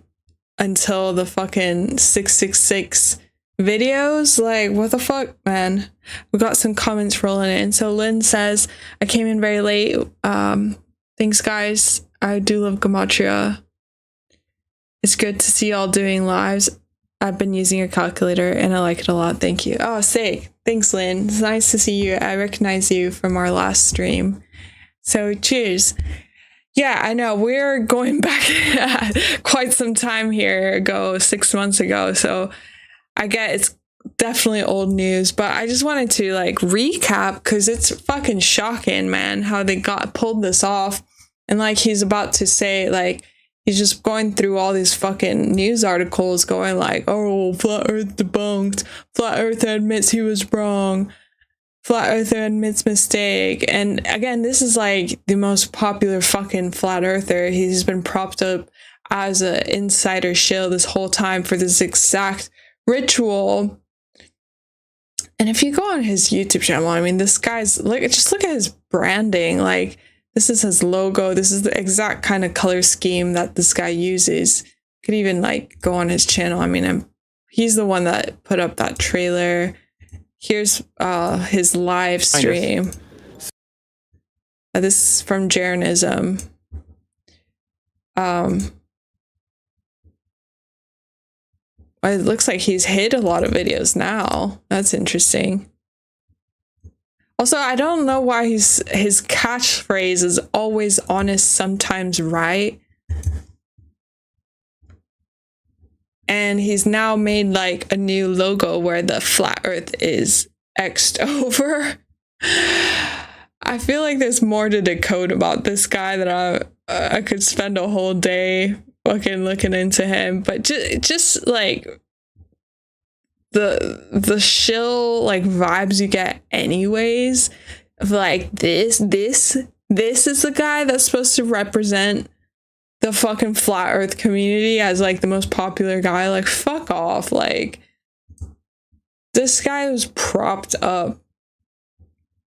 until the fucking 666 videos. Like, what the fuck, man? We got some comments rolling in. So Lynn says, I came in very late. Thanks, guys. I do love Gematria. It's good to see y'all doing lives. I've been using your calculator and I like it a lot. Thank you. Oh, sick. Thanks, Lynn. It's nice to see you. I recognize you from our last stream. So cheers. Yeah, I know. We're going back quite some time here ago, 6 months ago. So I get it's definitely old news, but I just wanted to like recap because it's fucking shocking, man, how they pulled this off. And like he's about to say, like, he's just going through all these fucking news articles going like, oh, Flat Earth debunked. Flat Earther admits he was wrong. Flat Earther admits mistake. And again, this is like the most popular fucking Flat Earther. He's been propped up as an insider shill this whole time for this exact ritual. And if you go on his YouTube channel, I mean, this guy's just look at his branding. Like, this is his logo. This is the exact kind of color scheme that this guy uses. You could even like go on his channel. I mean, he's the one that put up that trailer. Here's his live stream. This is from Jeranism. It looks like he's hit a lot of videos now. That's interesting. Also, I don't know why his catchphrase is always honest, sometimes right. And he's now made like a new logo where the flat earth is X'd over. I feel like there's more to decode about this guy that I could spend a whole day fucking looking into him. But just like the shill like vibes you get anyways of like this is the guy that's supposed to represent the fucking flat earth community as like the most popular guy. Like, fuck off. Like, this guy was propped up.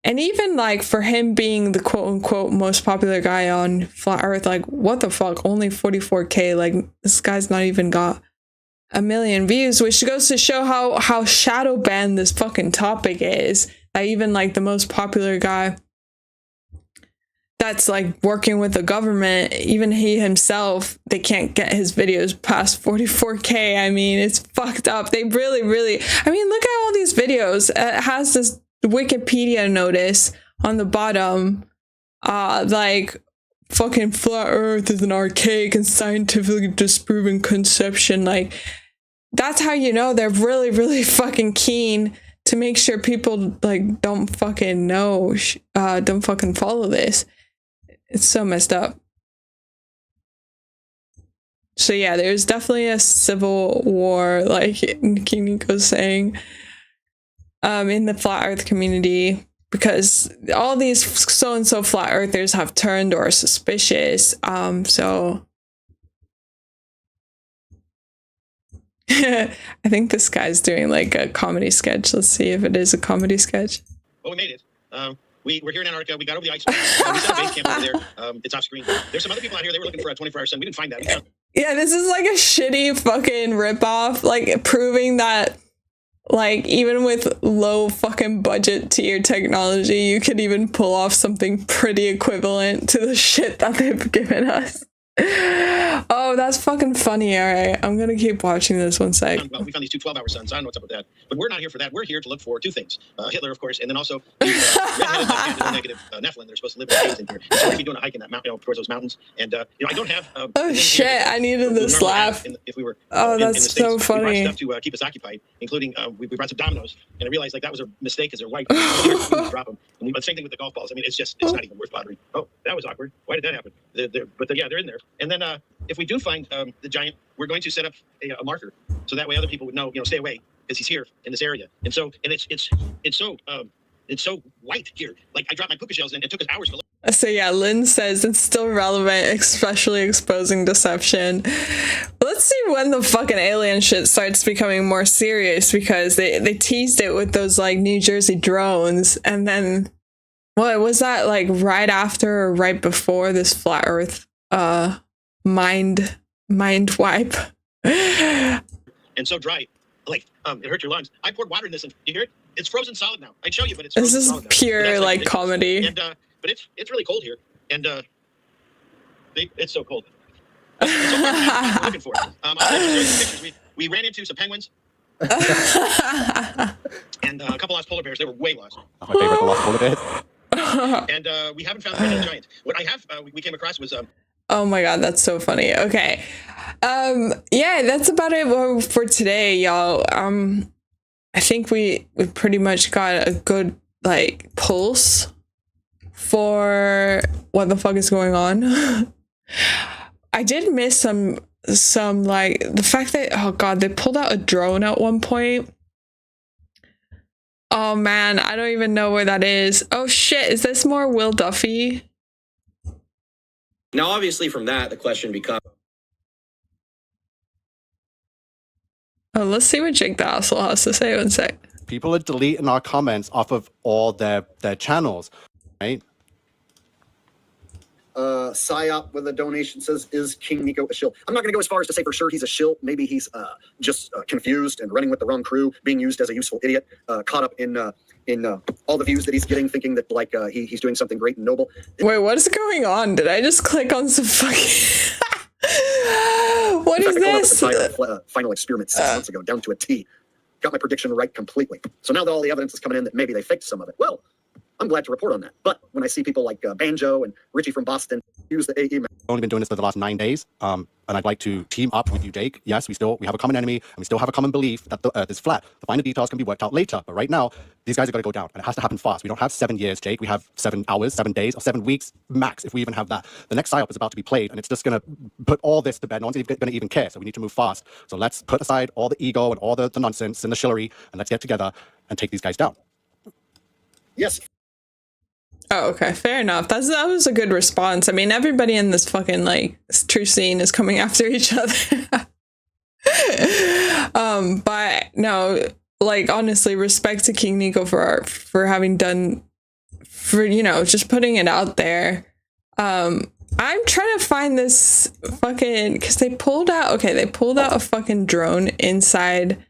And even like for him being the quote unquote most popular guy on flat earth, like what the fuck, only 44k. Like, this guy's not even got 1 million views, which goes to show how shadow banned this fucking topic is. That even like the most popular guy that's like working with the government, even he himself, they can't get his videos past 44k. I mean, it's fucked up. They really, I mean, look at all these videos. It has this Wikipedia notice on the bottom, like fucking flat earth is an archaic and scientifically disproven conception. Like, that's how you know they're really fucking keen to make sure people like don't fucking know, don't fucking follow this. It's so messed up. So yeah, there's definitely a civil war, like King Nico's saying, in the flat earth community, because all these so-and-so flat earthers have turned or are suspicious. So I think this guy's doing like a comedy sketch. Let's see if it is a comedy sketch. Well, we made it. We're here in Antarctica. We got over the ice. We set a base camp over there. It's off screen. There's some other people out here. They were looking for a 24-hour sun. We didn't find that. We found Yeah, this is like a shitty fucking ripoff, like proving that like even with low fucking budget tier technology, you could even pull off something pretty equivalent to the shit that they've given us. Oh, that's fucking funny. All right, I'm gonna keep watching this one sec. Well, we found these two 12-hour suns. I don't know what's up with that. But we're not here for that. We're here to look for two things. Hitler, of course, and then also the negative Nephilim. They're supposed to live in caves in here. So we're going to be doing a hike in that mountain, towards those mountains. And, I don't have... oh, shit. I needed this laugh. If we were that's so funny. We brought stuff to keep us occupied, including we brought some dominoes. And I realized like that was a mistake because they're white. We drop them. And the same thing with the golf balls. I mean, it's not even worth bothering. Oh, that was awkward. Why did that happen? They're in there. And then if we do find the giant, we're going to set up a marker so that way other people would know, stay away because he's here in this area. And so, and it's so white here. Like I dropped my puka shells and it took us hours to look. So yeah, Lynn says it's still relevant, especially exposing deception. Let's see when the fucking alien shit starts becoming more serious, because they teased it with those like New Jersey drones, and then what was that, like right after or right before this flat earth mind wipe? And so dry, like it hurt your lungs. I poured water in this and you hear it? It's frozen solid now. I'd show you, but it's this is solid now. pure like comedy. And but it's really cold here, and it's so cold. It's so cold. I'm looking for it. I'll show you some pictures. We ran into some penguins and a couple lost polar bears. They were way lost. My favorite, the lost polar bears. And we haven't found the red giant. What I have we came across was oh my god, that's so funny. Okay, yeah, that's about it for today, y'all. I think we pretty much got a good like pulse for what the fuck is going on. I did miss some like the fact that, oh god, they pulled out a drone at one point. Oh man, I don't even know where that is. Oh shit, is this more Will Duffy? Now obviously from that the question becomes, oh, let's see what Jake the Asshole has to say. One sec. People are deleting our comments off of all their channels, right? PSYOP with a donation says, is King Nico a shill? I'm not going to go as far as to say for sure he's a shill. Maybe he's just confused and running with the wrong crew, being used as a useful idiot, caught up in all the views that he's getting, thinking that like he's doing something great and noble. Wait, what is going on? Did I just click on some fucking... What is this? Final experiment 6 months ago, down to a T. Got my prediction right completely. So now that all the evidence is coming in that maybe they faked some of it, well, I'm glad to report on that. But when I see people like Banjo and Richie from Boston use the AE... I've only been doing this for the last 9 days, and I'd like to team up with you, Jake. Yes, we have a common enemy, and we still have a common belief that the Earth is flat. The finer details can be worked out later, but right now, these guys are going to go down, and it has to happen fast. We don't have 7 years, Jake. We have 7 hours, 7 days, or 7 weeks max, if we even have that. The next PSYOP is about to be played, and it's just going to put all this to bed. No one's going to even care, so we need to move fast. So let's put aside all the ego and all the nonsense and the shillery, and let's get together and take these guys down. Yes. Oh, okay, fair enough. That was a good response. I mean, everybody in this fucking like true scene is coming after each other. But no, like honestly, respect to King Nico for having done, for just putting it out there. I'm trying to find this fucking, because they pulled out a fucking drone inside.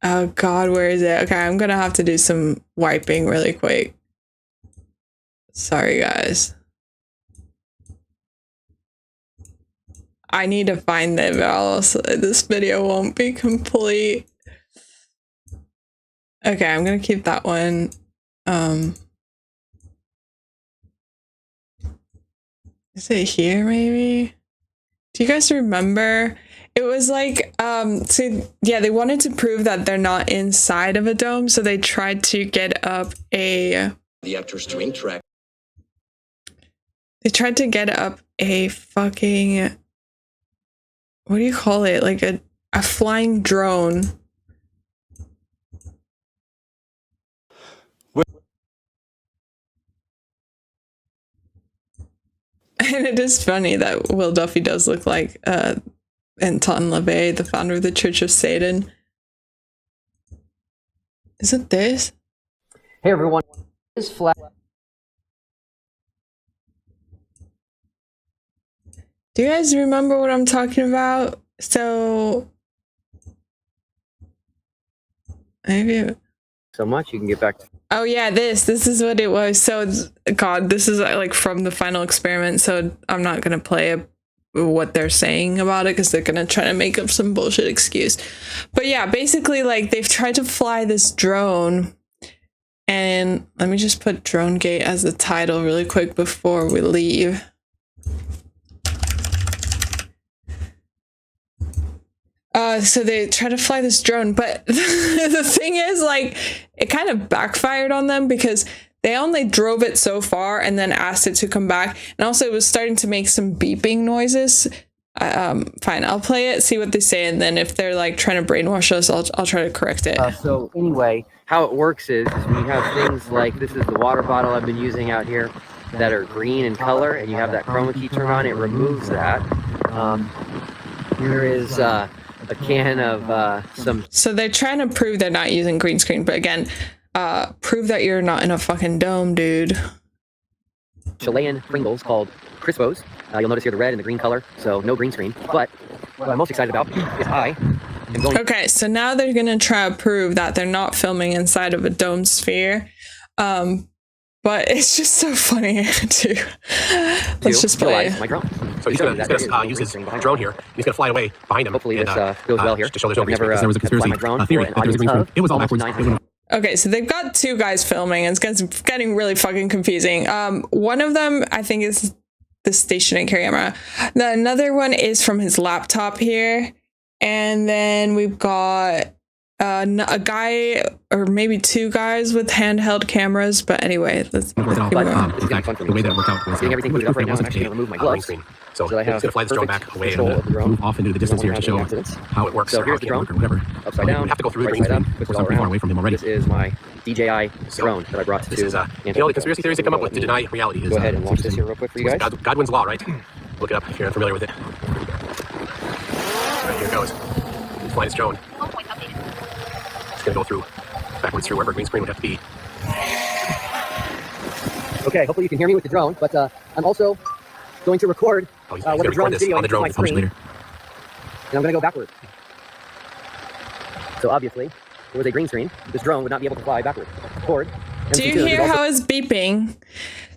Oh god, where is it? Okay, I'm gonna have to do some wiping really quick. Sorry guys. I need to find them, or else this video won't be complete. Okay, I'm gonna keep that one. Is it here maybe? Do you guys remember? It was like, so yeah, they wanted to prove that they're not inside of a dome, so they tried to get up the actor string track. They tried to get up a fucking, what do you call it? Like a flying drone. And it is funny that Will Duffy does look like Anton LaVey, the founder of the Church of Satan. Is it this? Hey everyone, is flat. Do you guys remember what I'm talking about? So maybe so much you can get back to. Oh yeah, this is what it was. So god, this is like from the final experiment, so I'm not gonna play what they're saying about it because they're gonna try to make up some bullshit excuse. But yeah, basically like they've tried to fly this drone, and let me just put DroneGate as the title really quick before we leave. So they try to fly this drone, but the thing is, like, it kind of backfired on them because they only drove it so far and then asked it to come back. And also it was starting to make some beeping noises. Fine, I'll play it, see what they say, and then if they're like trying to brainwash us, I'll try to correct it. So anyway, how it works is when you have things like, this is the water bottle I've been using out here that are green in color, and you have that chroma key turned on, it removes that. Here is a can of some. So they're trying to prove they're not using green screen, but again, prove that you're not in a fucking dome, dude. Chilean Pringles called Crispos. You'll notice here the red and the green color, so no green screen. But what I'm most excited about is I am going. Okay, so now they're gonna try to prove that they're not filming inside of a dome sphere. But it's just so funny too. Let's just play. My drone. So he's gonna use his drone here. He's gonna fly away behind him. Hopefully this goes well here. To show there's no green screen, because there was a conspiracy theory that there was a green screen. It was all backwards. Okay, so they've got two guys filming, and it's getting really fucking confusing. One of them, I think, is the stationary camera. Another one is from his laptop here, and then we've got a guy or maybe two guys with handheld cameras. But anyway, let's keep going. The way that it worked out was getting everything put up right now. I'm actually gonna remove my gloves. So he's going to fly this drone back away and move off into the distance here to show how it works. So here's the drone, or whatever. upside down, We have to go through the right green side screen. up, We're pretty far away from him already. This is my DJI drone that I brought to this is, the only conspiracy theories they come up with to deny reality is... Go ahead and launch this here real quick for you guys. Godwin's Law, right? Look it up if you're unfamiliar with it. Right, here it goes. He's flying his drone. It's going to go through, backwards through wherever green screen would have to be. Okay, hopefully you can hear me with the drone, but I'm also going to record what the drone video on the drone my with the function screen, leader. and I'm going to go backwards. So obviously, there was a green screen. This drone would not be able to fly backwards. Forward. Do you hear how it's beeping?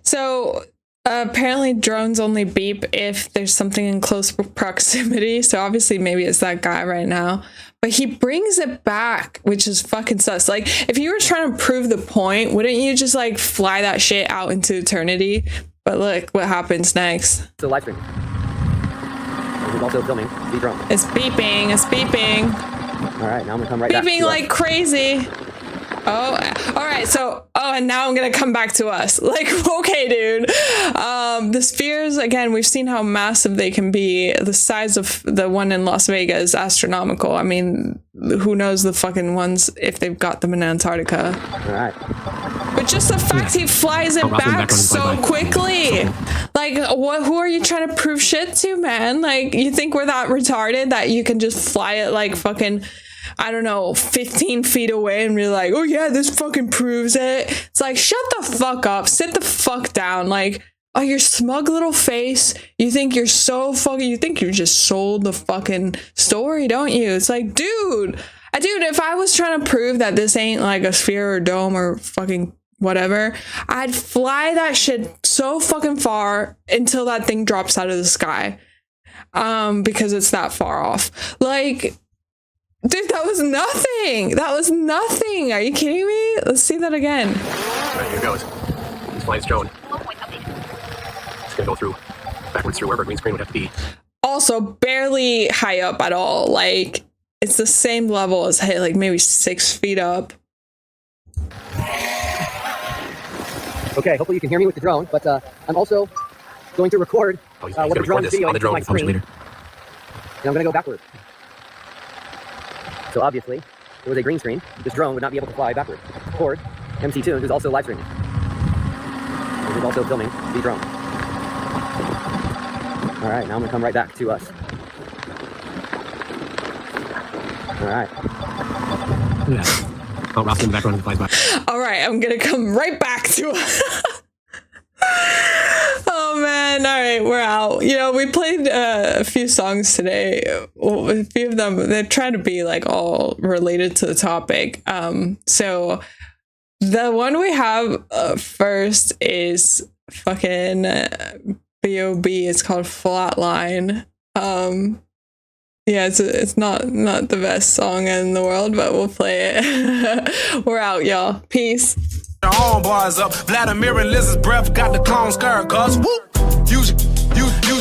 So apparently drones only beep if there's something in close proximity. So obviously maybe it's that guy right now. But he brings it back, which is fucking sus. Like, if you were trying to prove the point, wouldn't you just like fly that shit out into eternity? But look what happens next. So live stream. This is also filming the drone. It's beeping. It's beeping. All right, now I'm gonna come right back. Beeping like crazy. Oh, all right. So, and now I'm gonna come back to us. Like, okay, dude. The spheres, again, we've seen how massive they can be. The size of the one in Las Vegas is astronomical. I mean, who knows the fucking ones if they've got them in Antarctica. All right. But just the fact he flies it back so quickly. Like, what? Who are you trying to prove shit to, man? Like, you think we're that retarded that you can just fly it like fucking, I don't know, 15 feet away and be like, oh yeah, this fucking proves it. It's like, shut the fuck up. Sit the fuck down. Like, oh, your smug little face. You think you're so fucking, you think you just sold the fucking story, don't you? It's like, dude, if I was trying to prove that this ain't like a sphere or dome or fucking whatever, I'd fly that shit so fucking far until that thing drops out of the sky. Because it's that far off. Like, dude, that was nothing. That was nothing. Are you kidding me? Let's see that again. All right, here goes. He's flying his drone. It's gonna go through, backwards through wherever green screen would have to be. Also, barely high up at all. Like, it's the same level as, hey, like maybe 6 feet up. Okay, hopefully you can hear me with the drone, but I'm also going to record what the drone video on the drone my with the function screen, leader. and I'm going to go backwards. So obviously, there was a green screen. This drone would not be able to fly backwards. Forward. MC Tunes is also live streaming. This is also filming the drone. All right, now I'm going to come right back to us. All right. Yeah. Oh, Ross in the background flies by. All right, I'm gonna come right back to oh man, all right, we're out. You know, we played a few songs today. Well, a few of them, they're trying to be like all related to the topic. So the one we have first is fucking B.O.B. It's called Flatline. Yeah, it's not the best song in the world, but we'll play it. We're out, y'all. Peace. Your own bars up. Vladimir and Liz's breath got the clone skirt, cause whoop. Use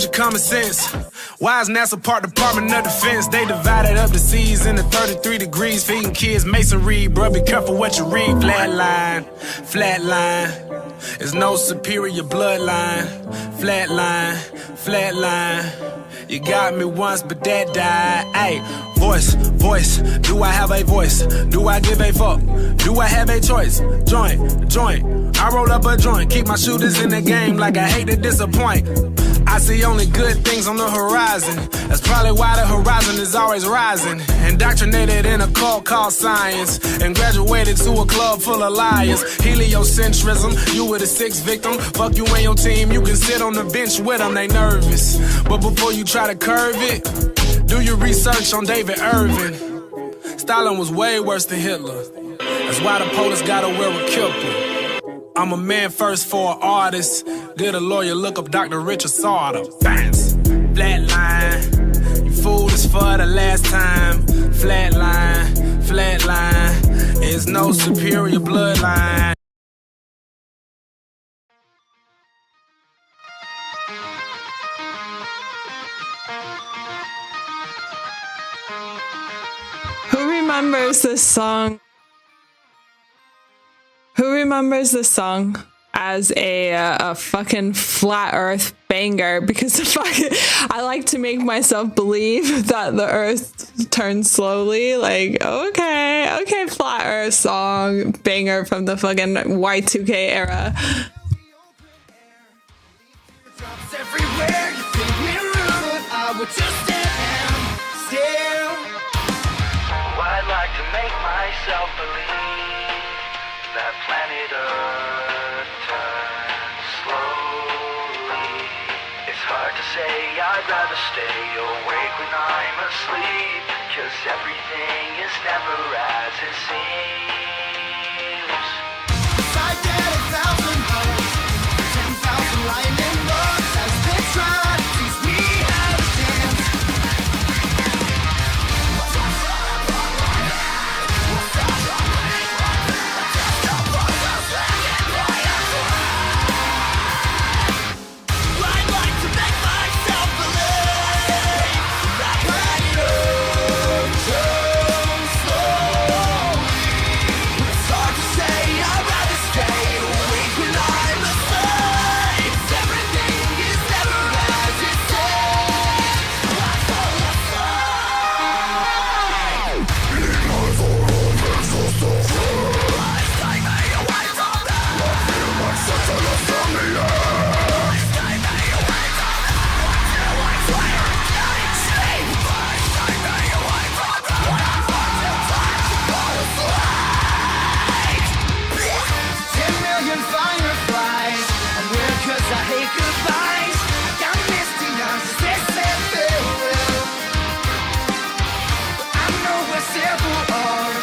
your common sense. Wise NASA Part Department of Defense. They divided up the seas into 33 degrees. Feeding kids masonry, bruh, be careful what you read. Flatline. There's no superior bloodline. Flatline. You got me once, but that died. Ayy, voice. Do I have a voice? Do I give a fuck? Do I have a choice? Joint. I roll up a joint. Keep my shooters in the game like I hate to disappoint. I see only good things on the horizon. That's probably why the horizon is always rising. Indoctrinated in a cult called science, and graduated to a club full of liars. Heliocentrism, you were the sixth victim. Fuck you and your team, you can sit on the bench with them, they nervous. But before you try to curve it, do your research on David Irving. Stalin was way worse than Hitler. That's why the POTUS gotta wear a kipper. I'm a man first for an artist. Get a lawyer, look up Dr. Richard Sauter. Fans, flatline. You fooled us for the last time. Flatline. There's no superior bloodline. Who remembers this song? Who remembers this song as a fucking flat earth banger? Because I like to make myself believe that the earth turns slowly. Like, okay, flat earth song banger from the fucking Y2K era. Everywhere you think we're rude, I would just stand still. I'd like to make myself believe that planet Earth turns I'd rather stay awake when I'm asleep, 'cause everything is never as it seems. I get 1,000 hugs, 10,000 lightning bugs as they try to teach me how to dance. I'd like to make myself believe that when it all turns slowly, it's hard to say. I'd rather stay awake when I'm asleep. Everything is never as it seems. I fall asleep. Stay me away from that. Feel like such a loss from the earth. Stay me away from that. Until I swear it's getting cheap. Stay me away from that. When I find the time to fall asleep. 10 million fireflies. I'm weird 'cause I hate goodbyes. I got misty eyes, they say farewell. But I know where several are.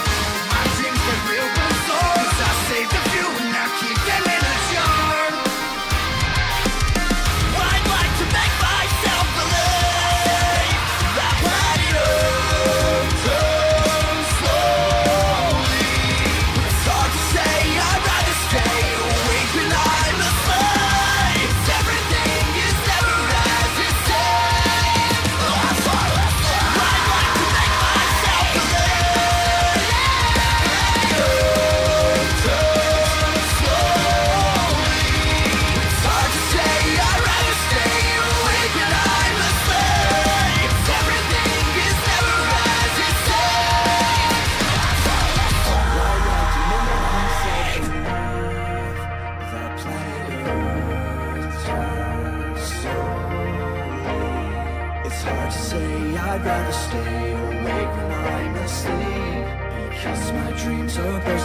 My dreams get real bizarre, 'cause I saved a few and I keep them in a jar. I'd like to make myself believe that when it all turns slowly, it's hard to say. I'd rather stay awake when I'm asleep. Everything is never as it seems. I fall asleep. I'd like to make myself believe it all turns slowly. It's hard to say. I'd rather stay awake when I'm asleep. Everything is never as it seems. I fall asleep. I'd like to make myself believe that planet Earth turns slowly. It's hard to say. I'd rather stay awake when I'm asleep, because my dreams are bursting